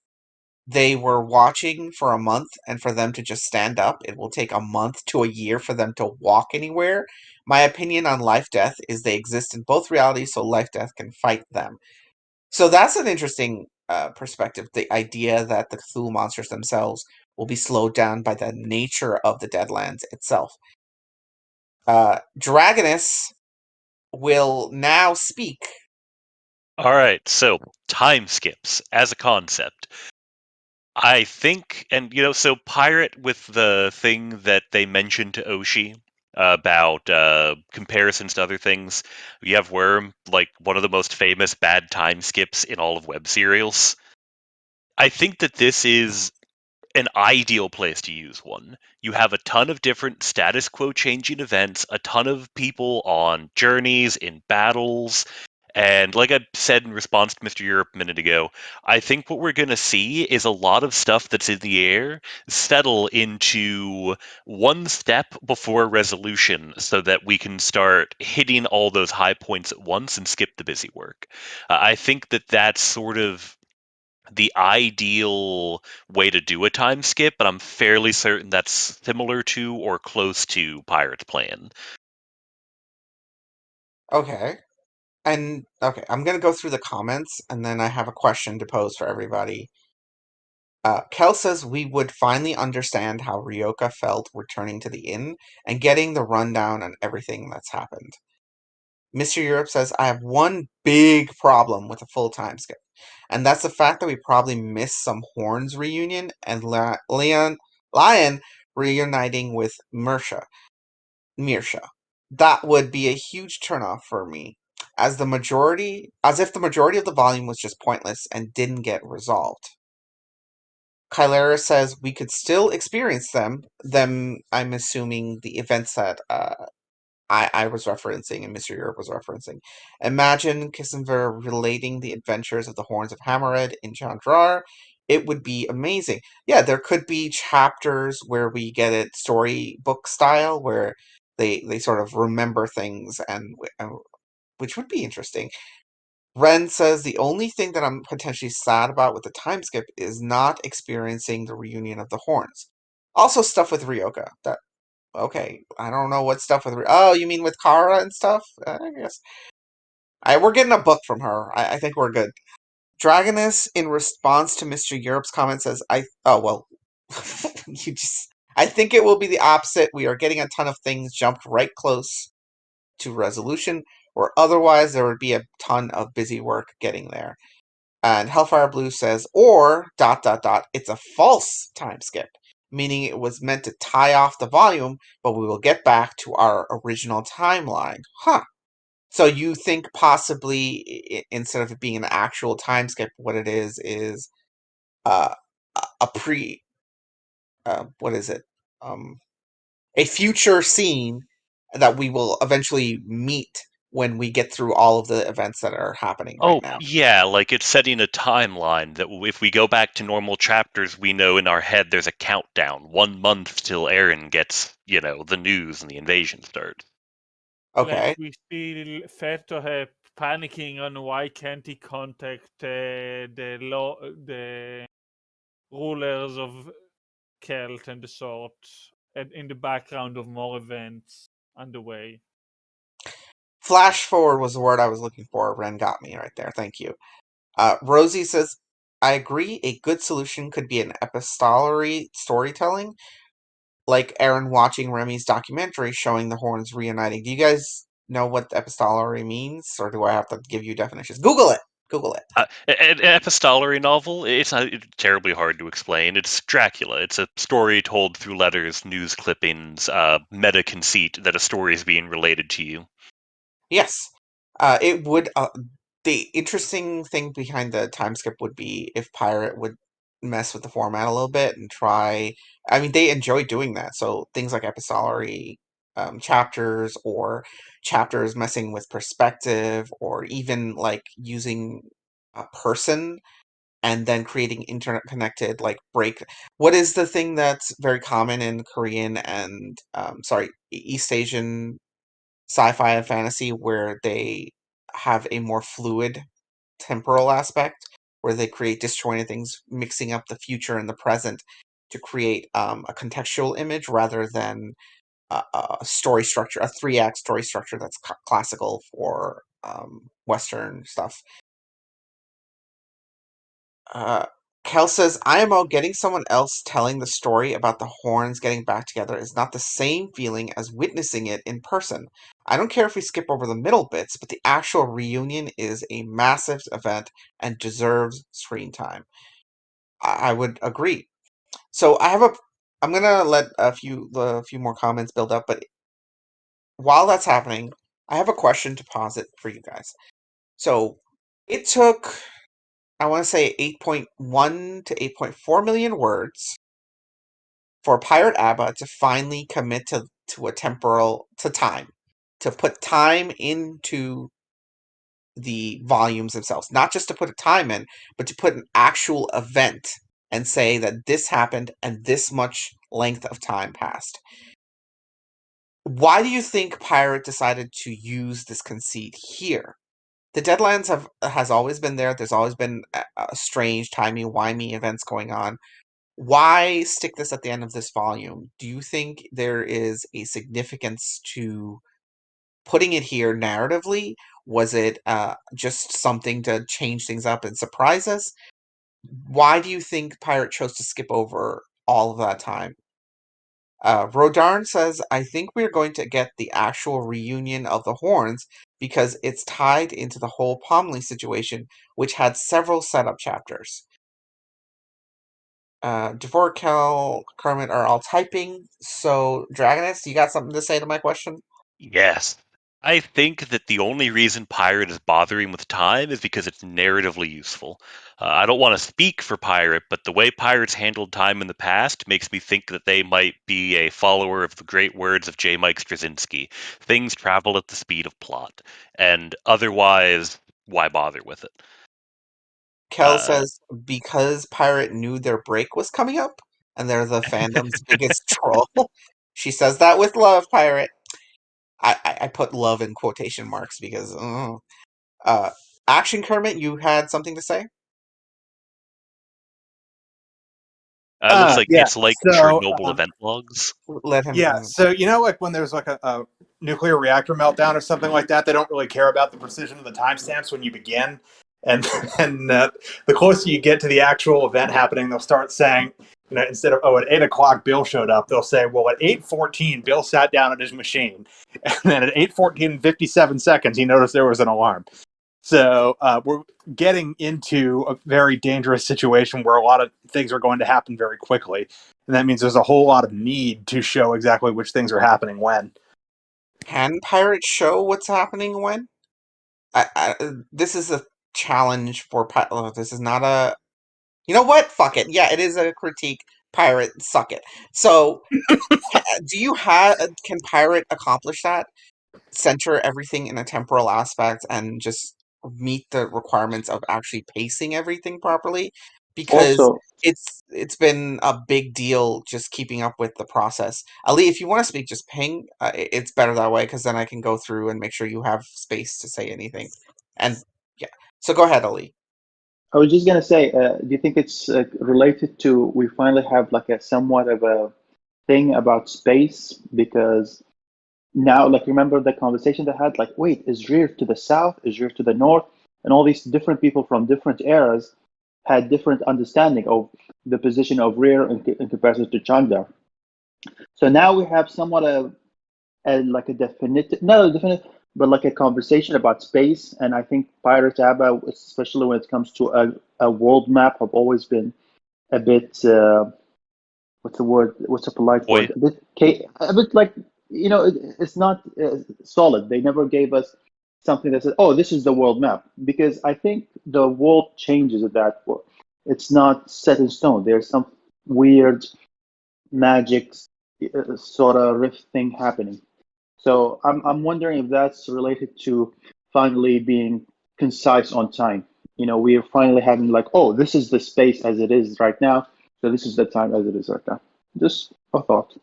Speaker 1: they were watching for a month, and for them to just stand up, it will take a month to a year for them to walk anywhere. My opinion on life death is they exist in both realities, so life death can fight them. So that's an interesting perspective. The idea that the Cthulhu monsters themselves will be slowed down by the nature of the Deadlands itself. Dragonus will now speak.
Speaker 2: All right, so time skips as a concept. I think, and so pirate with the thing that they mentioned to Oshi about comparisons to other things. You have Worm, like one of the most famous bad time skips in all of web serials. I think that this is an ideal place to use one. You have a ton of different status quo changing events, a ton of people on journeys, in battles, and like I said in response to Mr. Europe a minute ago, I think what we're going to see is a lot of stuff that's in the air settle into one step before resolution so that we can start hitting all those high points at once and skip the busy work. I think that that's sort of the ideal way to do a time skip, but I'm fairly certain that's similar to or close to Pirate's plan.
Speaker 1: Okay. Okay, I'm going to go through the comments, and then I have a question to pose for everybody. Kel says we would finally understand how Ryoka felt returning to the inn and getting the rundown on everything that's happened. Mr. Europe says, I have one big problem with a full time skip, and that's the fact that we probably missed some Horns reunion and Lion reuniting with Mirsha. That would be a huge turnoff for me, as if the majority of the volume was just pointless and didn't get resolved. Kylera says we could still experience them. I'm assuming the events that I was referencing and Mr. Europe was referencing. Imagine Kissenver relating the adventures of the Horns of Hammerhead in Chandrar. It would be amazing. Yeah, there could be chapters where we get it storybook style, where they sort of remember things, and which would be interesting. Ren says the only thing that I'm potentially sad about with the time skip is not experiencing the reunion of the Horns. Also, stuff with Ryoka. Okay, I don't know what stuff with. Oh, you mean with Kara and stuff? I guess. We're getting a book from her. I think we're good. Dragoness, in response to Mr. Europe's comment, says, Oh, well. you just. I think it will be the opposite. We are getting a ton of things jumped right close to resolution, or otherwise there would be a ton of busy work getting there. And Hellfire Blue says, or, ... it's a false time skip, meaning it was meant to tie off the volume, but we will get back to our original timeline. Huh. So you think possibly, instead of it being an actual time skip, what it is uh, a what is it? A future scene that we will eventually meet when we get through all of the events that are happening right
Speaker 2: Oh,
Speaker 1: now.
Speaker 2: yeah, like it's setting a timeline that if we go back to normal chapters, we know in our head there's a countdown, 1 month till Eren gets, the news and the invasion starts.
Speaker 1: Okay.
Speaker 10: Like we see Fetter panicking on why can't he contact the rulers of Kelt and the sort, and in the background of more events underway.
Speaker 1: Flash forward was the word I was looking for. Ren got me right there. Thank you. Rosie says, I agree. A good solution could be an epistolary storytelling, like Aaron watching Remy's documentary showing the Horns reuniting. Do you guys know what epistolary means, or do I have to give you definitions? Google it. Google it.
Speaker 2: An epistolary novel, it's not terribly hard to explain. It's Dracula. It's a story told through letters, news clippings, meta conceit that a story is being related to you.
Speaker 1: Yes. It would. The interesting thing behind the time skip would be if Pirate would mess with the format a little bit and try. I mean, they enjoy doing that. So things like epistolary chapters, or chapters messing with perspective, or even like using a person and then creating internet connected like break. What is the thing that's very common in Korean and East Asian sci-fi and fantasy where they have a more fluid temporal aspect, where they create disjointed things, mixing up the future and the present to create a contextual image rather than a story structure, a 3-act story structure that's classical for Western stuff. Kel says, IMO, getting someone else telling the story about the horns getting back together is not the same feeling as witnessing it in person. I don't care if we skip over the middle bits, but the actual reunion is a massive event and deserves screen time. I would agree. So I'm gonna let a few more comments build up, but while that's happening, I have a question to posit for you guys. So it took, I want to say, 8.1 to 8.4 million words for Pirate ABBA to finally commit to time, to put time into the volumes themselves. Not just to put a time in, but to put an actual event and say that this happened and this much length of time passed. Why do you think Pirate decided to use this conceit here? The deadlines has always been there. There's always been a strange, timey-wimey events going on. Why stick this at the end of this volume? Do you think there is a significance to putting it here narratively? Was it just something to change things up and surprise us? Why do you think Pirate chose to skip over all of that time? Rodarn says, I think we're going to get the actual reunion of the horns because it's tied into the whole Pomley situation, which had several setup chapters. Dvorkel, Kermit are all typing. So, Dragonist, you got something to say to my question?
Speaker 2: Yes. I think that the only reason Pirate is bothering with time is because it's narratively useful. I don't want to speak for Pirate, but the way Pirates handled time in the past makes me think that they might be a follower of the great words of J. Mike Straczynski. Things travel at the speed of plot, and otherwise, why bother with it?
Speaker 1: Kel says, because Pirate knew their break was coming up, and they're the fandom's biggest troll. She says that with love, Pirate. I put love in quotation marks because Action Kermit, you had something to say?
Speaker 2: It looks like
Speaker 11: Yeah.
Speaker 2: it's like
Speaker 11: So,
Speaker 2: Chernobyl event logs.
Speaker 1: Let him.
Speaker 11: yeah. So, like when there's like a nuclear reactor meltdown or something like that, they don't really care about the precision of the timestamps when you begin. And and the closer you get to the actual event happening, they'll start saying, instead of, at 8 o'clock, Bill showed up, they'll say, well, at 8:14, Bill sat down at his machine. And then at 8:14 and 57 seconds, he noticed there was an alarm. So we're getting into a very dangerous situation where a lot of things are going to happen very quickly. And that means there's a whole lot of need to show exactly which things are happening when.
Speaker 1: Can Pirate show what's happening when? This is a challenge for Pirate. This is not a. You know what? Fuck it. Yeah, it is a critique. Pirate, suck it. So, do you have? Can Pirate accomplish that? Center everything in a temporal aspect and just meet the requirements of actually pacing everything properly, because
Speaker 7: Also,
Speaker 1: it's been a big deal just keeping up with the process. Ali, if you want to speak, just ping. It's better that way because then I can go through and make sure you have space to say anything. And yeah, so go ahead, Ali.
Speaker 7: I was just gonna say, do you think it's related to we finally have like a somewhat of a thing about space? Because now, like, remember the conversation they had, like, wait, is Rear to the south, is Rear to the north, and all these different people from different eras had different understanding of the position of Rear in comparison to Chandar. So now we have somewhat like a definitive, not a definitive, but like a conversation about space. And I think Pirates ABBA, especially when it comes to a world map, have always been a bit, what's the word? What's a polite
Speaker 2: Boy,
Speaker 7: word? A bit like, it's not solid. They never gave us something that says, oh, this is the world map. Because I think the world changes at that point. It's not set in stone. There's some weird magic sort of rift thing happening. So I'm wondering if that's related to finally being concise on time. We are finally having like, oh, this is the space as it is right now, so this is the time as it is right now. Just a thought.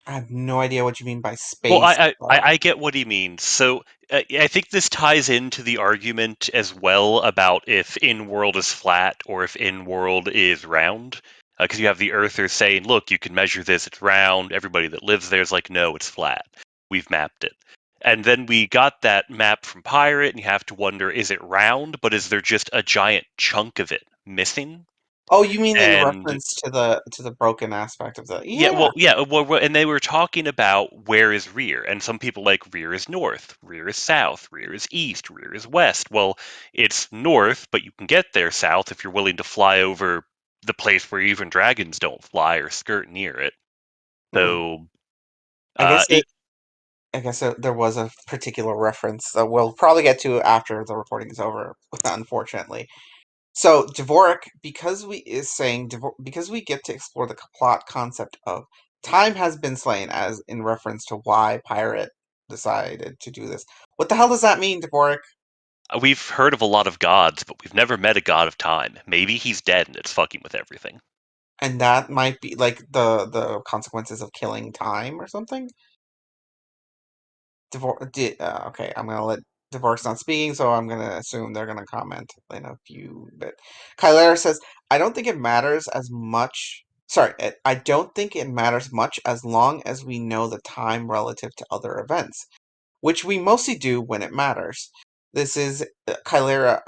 Speaker 1: I have no idea what you mean by space.
Speaker 2: Well, I get what he means. So I think this ties into the argument as well about if in-world is flat or if in-world is round. Because you have the Earthers saying, look, you can measure this, it's round. Everybody that lives there is like, no, it's flat. We've mapped it. And then we got that map from Pirate, and you have to wonder, is it round, but is there just a giant chunk of it missing?
Speaker 1: Oh, you mean in
Speaker 2: And
Speaker 1: reference to the broken aspect of the
Speaker 2: and they were talking about where is rear, and some people like rear is north, rear is south, rear is east, rear is west. Well, it's north, but you can get there south if you're willing to fly over the place where even dragons don't fly or skirt near it. So,
Speaker 1: I guess
Speaker 2: it,
Speaker 1: there was a particular reference that we'll probably get to after the recording is over, unfortunately. So Dvorak, because we get to explore the plot concept of time has been slain, as in reference to why Pirate decided to do this. What the hell does that mean, Dvorak?
Speaker 2: we've heard of a lot of gods, but we've never met a god of time. Maybe he's dead and it's fucking with everything.
Speaker 1: And that might be like the consequences of killing time or something. Okay, I'm gonna let Dvorak's not speaking, so I'm gonna assume they're gonna comment in a few bit. Kylera says, "I don't think it matters as much. Sorry, I don't think it matters much as long as we know the time relative to other events, which we mostly do when it matters." This is Kylera.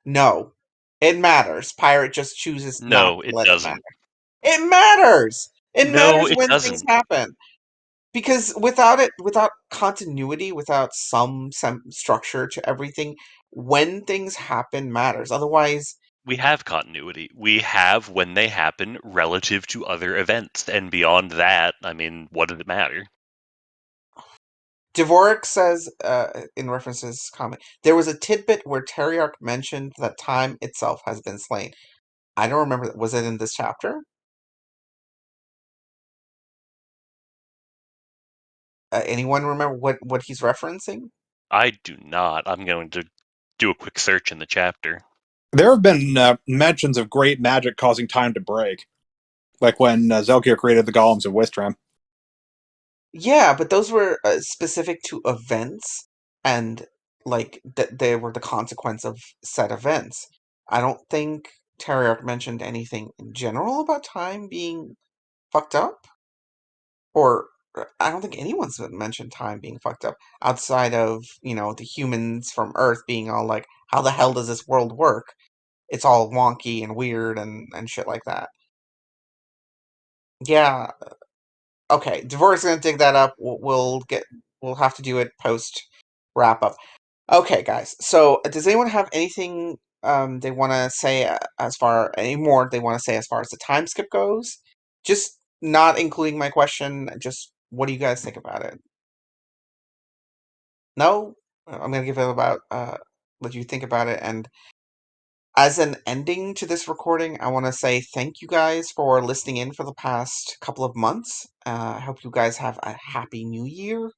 Speaker 1: No, it matters. Pirate just chooses not
Speaker 2: No,
Speaker 1: to
Speaker 2: it
Speaker 1: let it matter.
Speaker 2: doesn't.
Speaker 1: It matters. It
Speaker 2: No,
Speaker 1: matters
Speaker 2: it
Speaker 1: when things
Speaker 2: doesn't.
Speaker 1: happen. Because without continuity, without some structure to everything, when things happen matters. Otherwise,
Speaker 2: We have continuity. We have when they happen relative to other events. And beyond that, I mean, what does it matter?
Speaker 1: Dvorak says, in reference to his comment, there was a tidbit where Teriarch mentioned that time itself has been slain. I don't remember. Was it in this chapter? Anyone remember what he's referencing?
Speaker 2: I do not. I'm going to do a quick search in the chapter.
Speaker 11: There have been mentions of great magic causing time to break, like when Zelkir created the golems of Wistram.
Speaker 1: Yeah, but those were specific to events, and like they were the consequence of said events. I don't think Teriarch mentioned anything in general about time being fucked up, or I don't think anyone's mentioned time being fucked up outside of the humans from Earth being all like, "How the hell does this world work? It's all wonky and weird and shit like that." Yeah, okay. Dvorak's gonna dig that up. We'll have to do it post wrap up. Okay, guys. So, does anyone have anything they want to say any more they want to say as far as the time skip goes? Just not including my question. Just what do you guys think about it? No, I'm gonna give it about let you think about it. And as an ending to this recording, I want to say thank you guys for listening in for the past couple of months. I hope you guys have a happy New Year,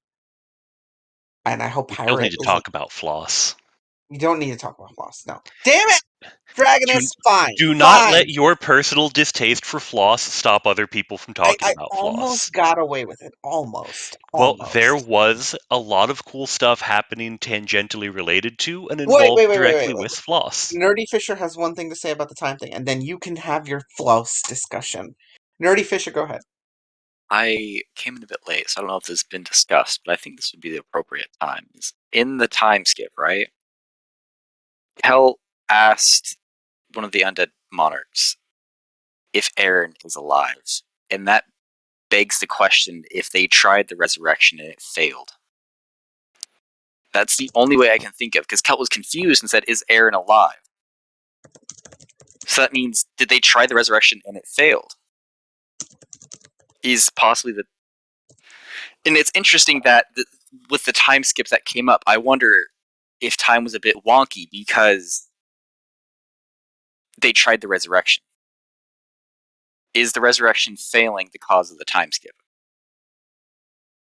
Speaker 1: and I hope
Speaker 2: We still need
Speaker 1: Pirate
Speaker 2: to
Speaker 1: isn't.
Speaker 2: talk about floss.
Speaker 1: You don't need to talk about floss. No, damn it!
Speaker 2: Do,
Speaker 1: Dragoness, fine,
Speaker 2: do not let
Speaker 1: fine.
Speaker 2: your personal distaste for floss stop other people from talking
Speaker 1: I
Speaker 2: about floss.
Speaker 1: almost got away with it. Almost.
Speaker 2: Well, there
Speaker 1: Almost.
Speaker 2: was a lot of cool stuff happening tangentially related to and
Speaker 1: Wait,
Speaker 2: involved
Speaker 1: wait, wait, wait,
Speaker 2: directly
Speaker 1: wait, wait.
Speaker 2: with floss.
Speaker 1: Nerdy Fisher has one thing to say about the time thing, and then you can have your floss discussion. Nerdy Fisher, go ahead.
Speaker 12: I came in a bit late, so I don't know if this has been discussed, but I think this would be the appropriate time. In the time skip, right? Kel asked one of the undead monarchs if Aaron is alive, and that begs the question if they tried the resurrection and it failed. That's the only way I can think of, because Kel was confused and said, "Is Aaron alive?" So that means, did they try the resurrection and it failed? Is possibly the... And it's interesting that with the time skip that came up, I wonder if time was a bit wonky because they tried the resurrection. Is the resurrection failing the cause of the time skip?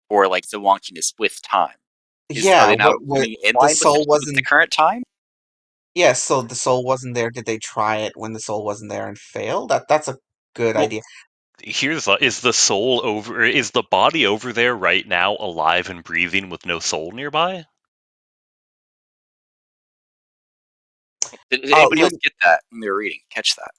Speaker 12: Or like the wonkiness with time? Are
Speaker 1: Yeah,
Speaker 12: they now
Speaker 1: what
Speaker 12: moving in
Speaker 1: the
Speaker 12: line with
Speaker 1: soul
Speaker 12: the
Speaker 1: wasn't.
Speaker 12: current time?
Speaker 1: Yeah, so the soul wasn't there. Did they try it when the soul wasn't there and fail? That's a good
Speaker 12: Well,
Speaker 1: idea.
Speaker 2: is the soul over? Is the body over there right now alive and breathing with no soul nearby?
Speaker 12: Did anybody else
Speaker 1: Lin-
Speaker 12: get that when they were reading? Catch that?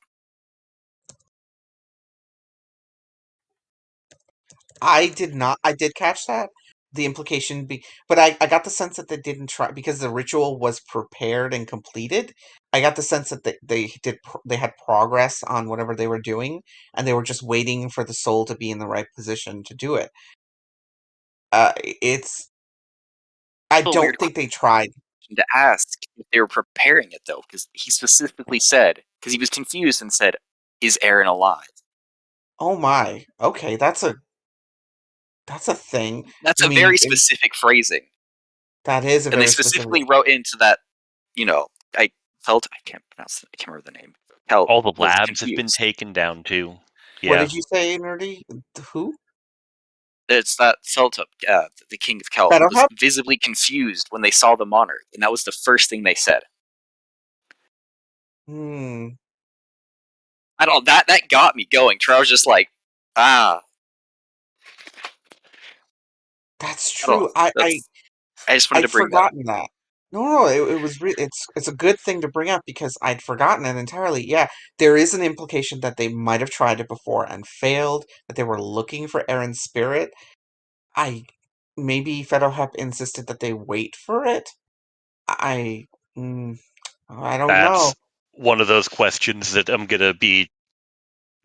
Speaker 1: I did not. I did catch that. The implication but I got the sense that they didn't try because the ritual was prepared and completed. I got the sense that they had progress on whatever they were doing, and they were just waiting for the soul to be in the right position to do it. It's. I
Speaker 12: A weird
Speaker 1: don't think they tried.
Speaker 12: question to ask if they were preparing it though, because he specifically said, because he was confused and said, "Is Aaron alive?"
Speaker 1: Oh my. Okay, that's a thing.
Speaker 12: That's
Speaker 1: You
Speaker 12: a
Speaker 1: mean
Speaker 12: very specific phrasing,
Speaker 1: that is a
Speaker 12: and they
Speaker 1: very specific.
Speaker 12: specifically wrote into that. I felt I can't pronounce. I can't remember the name. Felt
Speaker 2: All the
Speaker 12: was
Speaker 2: labs have been
Speaker 12: confused.
Speaker 2: taken down too.
Speaker 1: What
Speaker 2: Yeah.
Speaker 1: did you say, Nerdy? Who?
Speaker 12: It's that Feltup, the king of Kel, was
Speaker 1: Shadowhub?
Speaker 12: visibly confused when they saw the monarch, and that was the first thing they said.
Speaker 1: Hmm.
Speaker 12: I don't. That got me going. I was just like, ah,
Speaker 1: That's
Speaker 12: I don't know.
Speaker 1: true.
Speaker 12: I just wanted to
Speaker 1: I'd
Speaker 12: bring that up.
Speaker 1: forgotten that. No, it was it's a good thing to bring up because I'd forgotten it entirely. Yeah, there is an implication that they might have tried it before and failed, that they were looking for Aaron's spirit. I maybe Fedorhep insisted that they wait for it. I mm, I don't know.
Speaker 2: That's one of those questions that I'm gonna be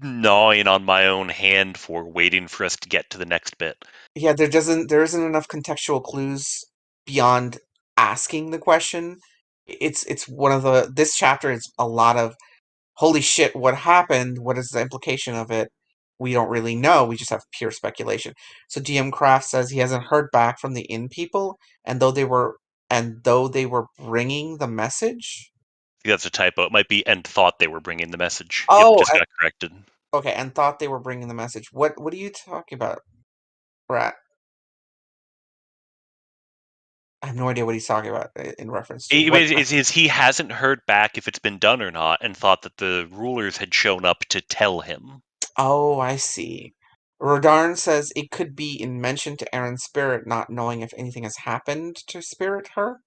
Speaker 2: gnawing on my own hand for, waiting for us to get to the next bit.
Speaker 1: Yeah, there isn't enough contextual clues beyond asking the question. It's one of this chapter is a lot of holy shit, what happened? What is the implication of it? We don't really know. We just have pure speculation. So DM Craft says he hasn't heard back from the inn people, and though they were bringing the message.
Speaker 2: I think that's a typo. It might be and thought they were bringing the message. Yep,
Speaker 1: Oh,
Speaker 2: just got corrected.
Speaker 1: okay, and thought they were bringing the message. What are you talking about, Brat? I have no idea what he's talking about in reference to what.
Speaker 2: He hasn't heard back if it's been done or not, and thought that the rulers had shown up to tell him.
Speaker 1: Oh, I see. Rodarn says it could be in mention to Aaron's spirit, not knowing if anything has happened to spirit her.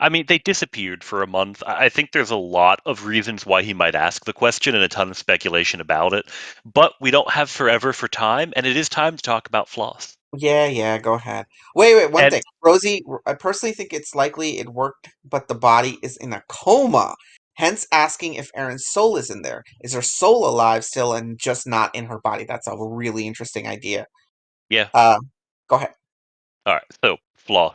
Speaker 2: I mean, they disappeared for a month. I think there's a lot of reasons why he might ask the question and a ton of speculation about it. But we don't have forever for time, and it is time to talk about Floss.
Speaker 1: Yeah, go ahead. Wait, one
Speaker 2: And
Speaker 1: thing. Rosie, I personally think it's likely it worked, but the body is in a coma. Hence asking if Aaron's soul is in there. Is her soul alive still and just not in her body? That's a really interesting idea.
Speaker 2: yeah,
Speaker 1: Go ahead.
Speaker 2: all right. So Floss,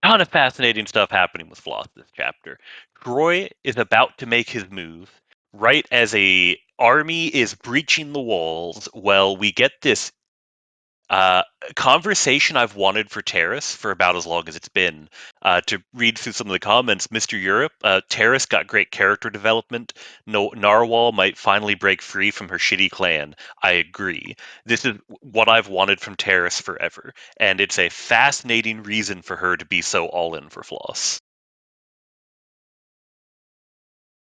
Speaker 2: ton of fascinating stuff happening with Floss this chapter. Troy is about to make his move right as a army is breaching the walls. Well, we get this conversation I've wanted for Terrace for about as long as it's been. To read through some of the comments, Mr. Europe, Terrace got great character development. No, Narwhal might finally break free from her shitty clan. I agree. This is what I've wanted from Terrace forever, and it's a fascinating reason for her to be so all in for Floss.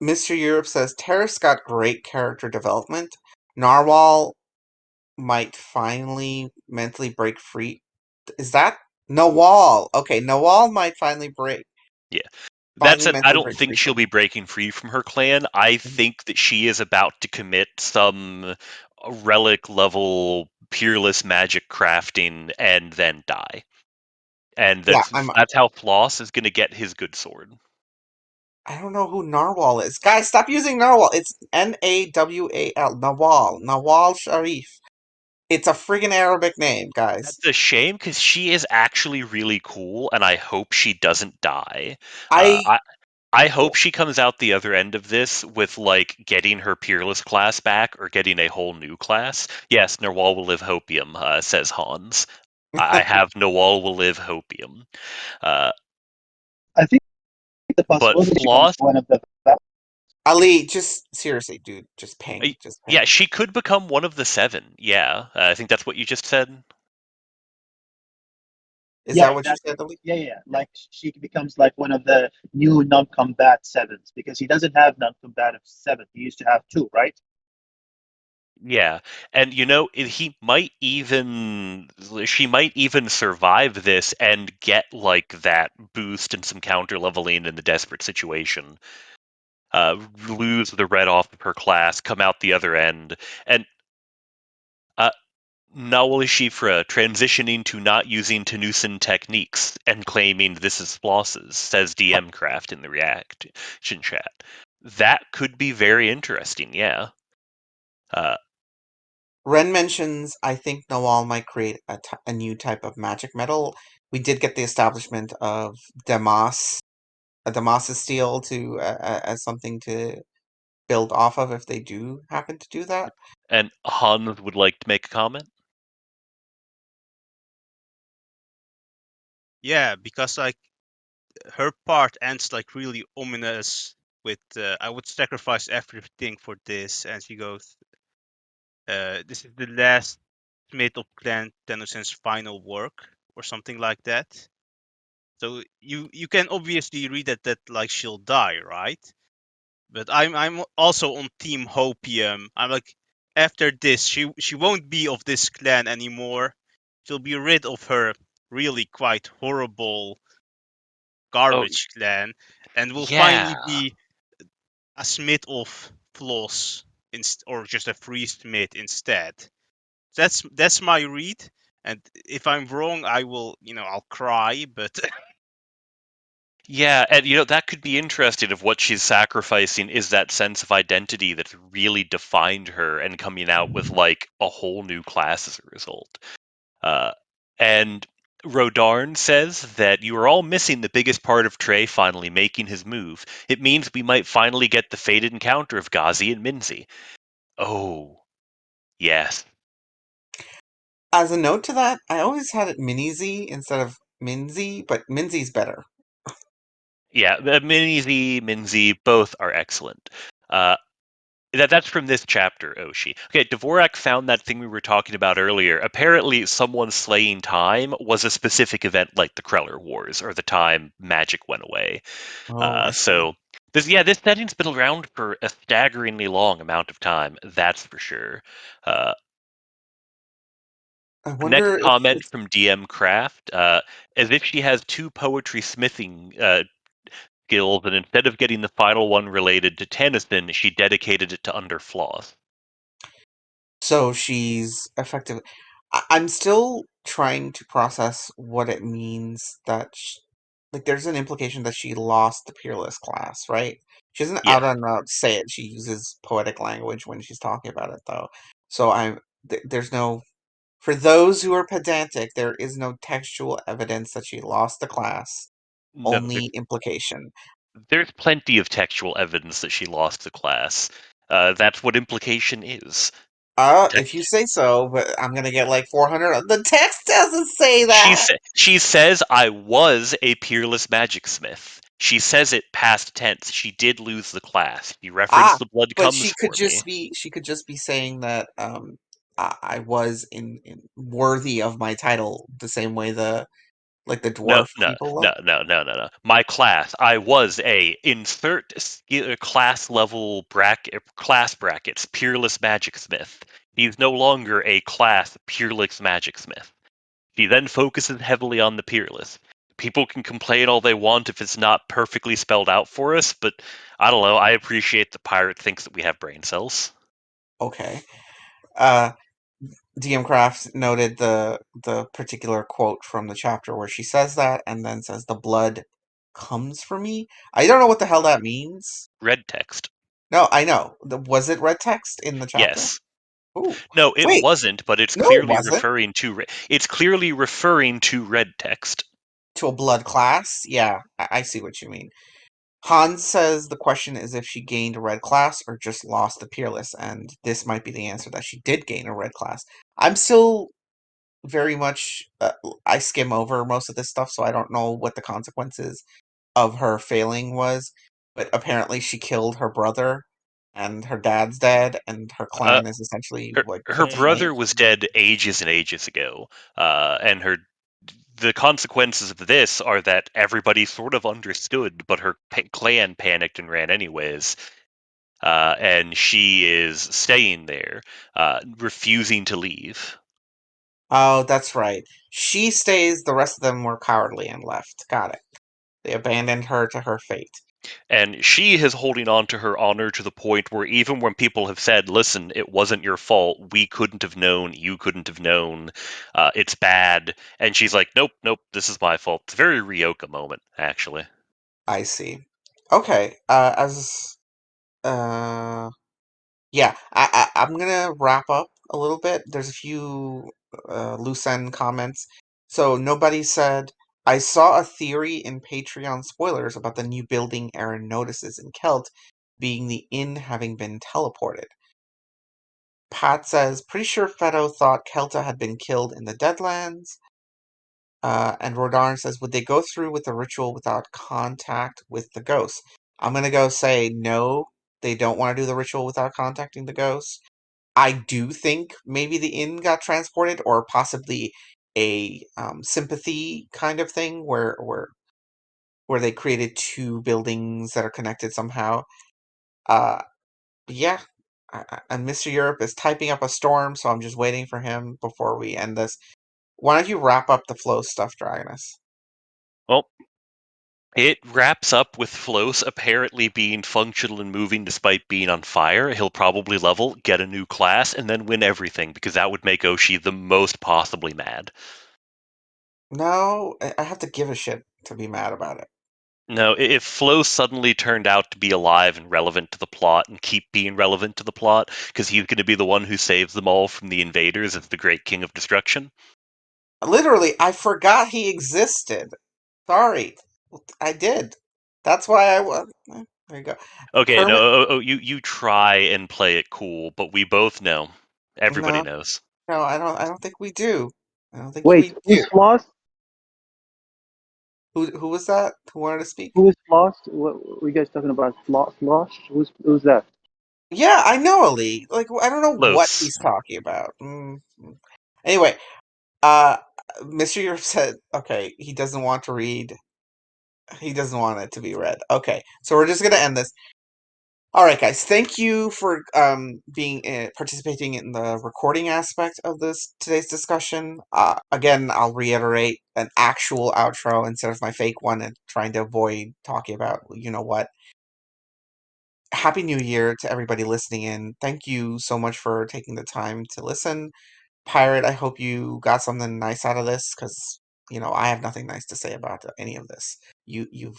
Speaker 1: Mr. Europe says Terrace got great character development. Narwhal might finally mentally break free. Is that Nawal? Okay, Nawal might finally
Speaker 2: Yeah. That
Speaker 1: finally
Speaker 2: said, I
Speaker 1: mentally
Speaker 2: don't
Speaker 1: break
Speaker 2: think
Speaker 1: free
Speaker 2: she'll
Speaker 1: from
Speaker 2: be breaking free from her clan. I think that she is about to commit some relic level peerless magic crafting and then die. And
Speaker 1: Yeah,
Speaker 2: that's how Floss is going to get his good sword.
Speaker 1: I don't know who Narwhal is. Guys, stop using Narwhal. It's Nawal. Nawal Sharif. It's a friggin' Arabic name, guys.
Speaker 2: That's a shame because she is actually really cool, and I hope she doesn't die.
Speaker 1: I
Speaker 2: I hope she comes out the other end of this with, like, getting her Peerless class back or getting a whole new class. Yes, Nerwal will live hopium, says Hans. I have Nerwal will live hopium.
Speaker 7: I think the
Speaker 2: But
Speaker 7: possibility she becomes
Speaker 2: Floss,
Speaker 7: one of the.
Speaker 1: Ali, just seriously, dude, just ping, just
Speaker 2: yeah,
Speaker 1: ping.
Speaker 2: she could become one of the 7. Yeah, I think that's what you just said.
Speaker 1: Is
Speaker 7: Yeah,
Speaker 1: that what you
Speaker 7: exactly.
Speaker 1: said, Ali?
Speaker 7: Yeah. Like she becomes like one of the new non-combat sevens because he doesn't have non-combative seven. He used to have two, right?
Speaker 2: Yeah, and she might even survive this and get like that boost and some counter leveling in the desperate situation. Lose the red off of her class, come out the other end, and Nawal Shifra transitioning to not using Tanusan techniques and claiming this is flosses, says DM Craft in the reaction chat. That could be very interesting, yeah.
Speaker 1: Ren mentions, I think Nawal might create a new type of magic metal. We did get the establishment of a Damas's steel as something to build off of if they do happen to do that.
Speaker 2: And Hans would like to make a comment?
Speaker 9: Yeah, because like her part ends like really ominous with I would sacrifice everything for this, and she goes, this is the last Smith of Clan Tenosen's final work or something like that. So you can obviously read that like she'll die, right? But I'm also on Team Hopium. I'm like, after this, she won't be of this clan anymore. She'll be rid of her really quite horrible garbage clan, and will finally
Speaker 2: Yeah.
Speaker 9: be a smith of flaws, or just a free smith instead. That's my read. And if I'm wrong, I will, I'll cry. But
Speaker 2: Yeah, and that could be interesting if what she's sacrificing is that sense of identity that's really defined her and coming out with like a whole new class as a result. And Rodarn says that you are all missing the biggest part of Trey finally making his move. It means we might finally get the fated encounter of Ghazi and Minzy. Oh, yes.
Speaker 1: As a note to that, I always had it Minizy instead of Minzy, but Minzy's better.
Speaker 2: Yeah, Minzy, both are excellent. That's from this chapter, Oshi. Okay, Dvorak found that thing we were talking about earlier. Apparently, someone slaying time was a specific event like the Kreller Wars, or the time magic went away.
Speaker 1: Oh, I see.
Speaker 2: So, this setting's been around for a staggeringly long amount of time, that's for sure.
Speaker 1: I
Speaker 2: Next
Speaker 1: wonder if
Speaker 2: comment
Speaker 1: it's
Speaker 2: from DM Craft, as if she has two poetry smithing skills, and instead of getting the final one related to Tennyson, she dedicated it to Underflaws.
Speaker 1: so she's effective. I'm still trying to process what it means that, like, there's an implication that she lost the Peerless class, right? She doesn't
Speaker 2: Yeah.
Speaker 1: out and out say it. She uses poetic language when she's talking about it, though. So there's no. For those who are pedantic, there is no textual evidence that she lost the class.
Speaker 2: No,
Speaker 1: Only implication.
Speaker 2: there's plenty of textual evidence that she lost the class. That's what implication is.
Speaker 1: If you say so, but I'm gonna get like 400. The text doesn't say
Speaker 2: She
Speaker 1: that.
Speaker 2: she says I was a peerless magic smith. She says it past tense. She did lose the class. She referenced the blood
Speaker 1: But
Speaker 2: comes for me.
Speaker 1: she could just be saying that I was in worthy of my title the same way the
Speaker 2: No,
Speaker 1: dwarf
Speaker 2: no,
Speaker 1: people look.
Speaker 2: no, no, no, no, no. My class. I was a insert class level class brackets peerless magic smith. He's no longer a class peerless magic smith. He then focuses heavily on the peerless. People can complain all they want if it's not perfectly spelled out for us, but I don't know. I appreciate the pirate thinks that we have brain cells.
Speaker 1: Okay. Uh, DM Craft noted the particular quote from the chapter where she says that and then says the blood comes for me. I don't know what the hell that means.
Speaker 2: Red text.
Speaker 1: No, I know. Was it red text in the chapter?
Speaker 2: Yes.
Speaker 1: Ooh.
Speaker 2: No, it
Speaker 1: Wait.
Speaker 2: wasn't, but it's
Speaker 1: No, it
Speaker 2: clearly
Speaker 1: wasn't.
Speaker 2: referring to it's clearly referring to red text.
Speaker 1: To a blood class? Yeah, I see what you mean. Hans says the question is if she gained a red class or just lost the peerless, and this might be the answer that she did gain a red class. I'm still very much I skim over most of this stuff, so I don't know what the consequences of her failing was. But apparently, she killed her brother, and her dad's dead, and her
Speaker 2: Uh,
Speaker 1: clan is essentially like
Speaker 2: her
Speaker 1: put to shame.
Speaker 2: brother was dead ages and ages ago, and the consequences of this are that everybody sort of understood, but her clan panicked and ran anyways. and she is staying there, refusing to leave.
Speaker 1: Oh, that's right. She stays, the rest of them were cowardly and left. Got it. They abandoned her to her fate.
Speaker 2: And she is holding on to her honor to the point where even when people have said, listen, it wasn't your fault, we couldn't have known, you couldn't have known, it's bad, and she's like, nope, this is my fault. It's a very Ryoka moment, actually.
Speaker 1: I see. Okay, yeah, I'm gonna wrap up a little bit. There's a few loose end comments. So nobody said, I saw a theory in Patreon spoilers about the new building Aaron notices in Kelt being the inn having been teleported. Pat says, pretty sure Feddo thought Kelta had been killed in the Deadlands. And Rodarn says, would they go through with the ritual without contact with the ghosts? I'm gonna go say no, they don't want to do the ritual without contacting the ghosts. I do think maybe the inn got transported, or possibly a sympathy kind of thing where they created two buildings that are connected somehow. Uh, yeah, and Mr. Europe is typing up a storm, so I'm just waiting for him before we end this. Why don't you wrap up the flow stuff, Dragonus?
Speaker 2: Well, it wraps up with Flos apparently being functional and moving despite being on fire. He'll probably level, get a new class, and then win everything, because that would make Oshi the most possibly mad.
Speaker 1: No, I have to give a shit to be mad about it.
Speaker 2: No, if Flo suddenly turned out to be alive and relevant to the plot and keep being relevant to the plot, because he's going to be the one who saves them all from the invaders as the great king of destruction.
Speaker 1: Literally, I forgot he existed. Sorry. I did. That's why I was. There you go.
Speaker 2: Okay,
Speaker 1: Kermit.
Speaker 2: no, you try and play it cool, but we both know. Everybody
Speaker 1: No,
Speaker 2: knows.
Speaker 1: no, I don't think we do. I don't think
Speaker 7: Wait,
Speaker 1: we do.
Speaker 7: who's lost?
Speaker 1: Who was that? Who wanted to speak?
Speaker 7: Who is lost? What were you guys talking about? Lost? Who's that?
Speaker 1: Yeah, I know Ali. Like, I don't know what
Speaker 2: Los.
Speaker 1: he's talking about. Anyway, uh, Mr. Europe said, okay, he doesn't want to read. He doesn't want it to be read. Okay, so we're just gonna end this. All right, guys. Thank you for being participating in the recording aspect of this today's discussion. Again, I'll reiterate an actual outro instead of my fake one, and trying to avoid talking about you know what. Happy New Year to everybody listening in. Thank you so much for taking the time to listen. Pirate, I hope you got something nice out of this, because I have nothing nice to say about any of this. You've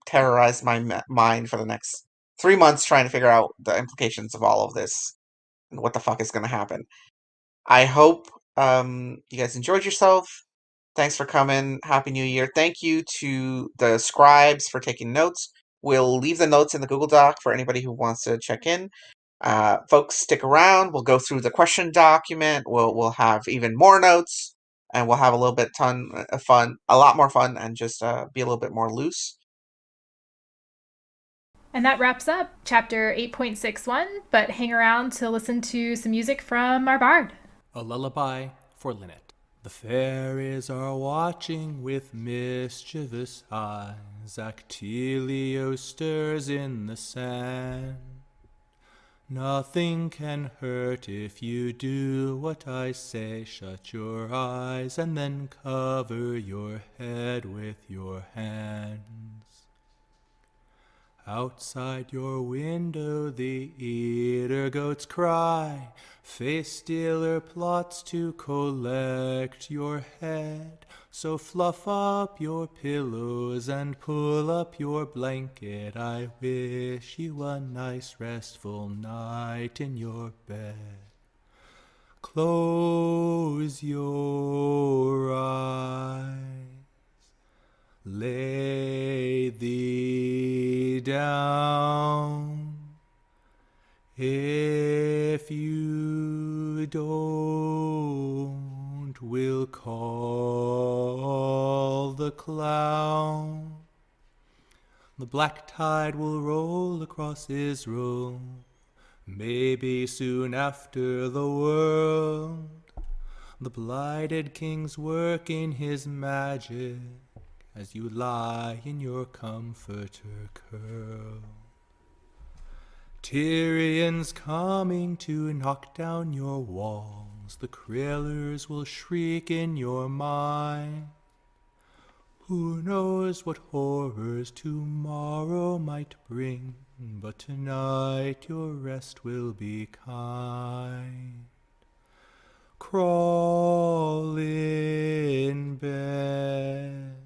Speaker 1: terrorized my mind for the next 3 months trying to figure out the implications of all of this and what the fuck is going to happen. I hope you guys enjoyed yourself. Thanks for coming. Happy New Year. Thank you to the scribes for taking notes. We'll leave the notes in the Google Doc for anybody who wants to check in. Folks, stick around. We'll go through the question document. We'll have even more notes, and we'll have a little bit ton of fun, a lot more fun, and just be a little bit more loose.
Speaker 13: And that wraps up chapter 8.61, but hang around to listen to some music from our bard.
Speaker 14: A lullaby for Lynette. The fairies are watching with mischievous eyes. Actilio stirs in the sand. Nothing can hurt if you do what I say. Shut your eyes and then cover your head with your hands. Outside your window the eater goats cry. Face stealer plots to collect your head. So fluff up your pillows and pull up your blanket. I wish you a nice restful night in your bed. Close your eyes. Lay thee down. If you don't, we'll call the clown. The black tide will roll across Israel, maybe soon after the world. The blighted king's working his magic as you lie in your comforter curl. Tyrion's coming to knock down your walls. The Krillers will shriek in your mind. Who knows what horrors tomorrow might bring, but tonight your rest will be kind. Crawl in bed,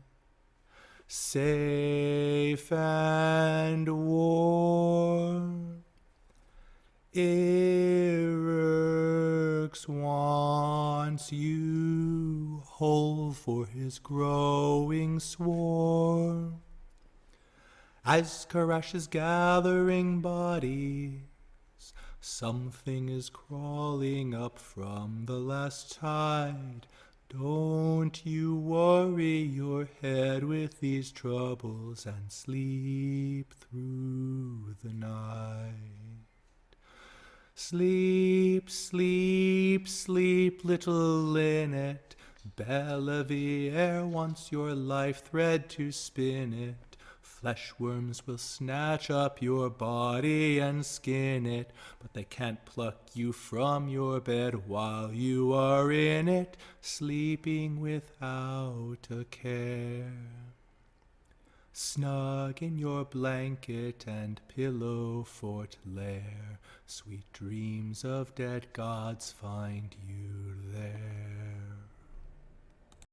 Speaker 14: safe and warm. Eric's wants you whole for his growing swarm. As Karash is gathering bodies, something is crawling up from the last tide. Don't you worry your head with these troubles and sleep through the night. Sleep, sleep, sleep, little linnet. Belleviere wants your life thread to spin it. Flesh worms will snatch up your body and skin it, but they can't pluck you from your bed while you are in it, sleeping without a care. Snug in your blanket and pillow fort lair, sweet dreams of dead gods find you there.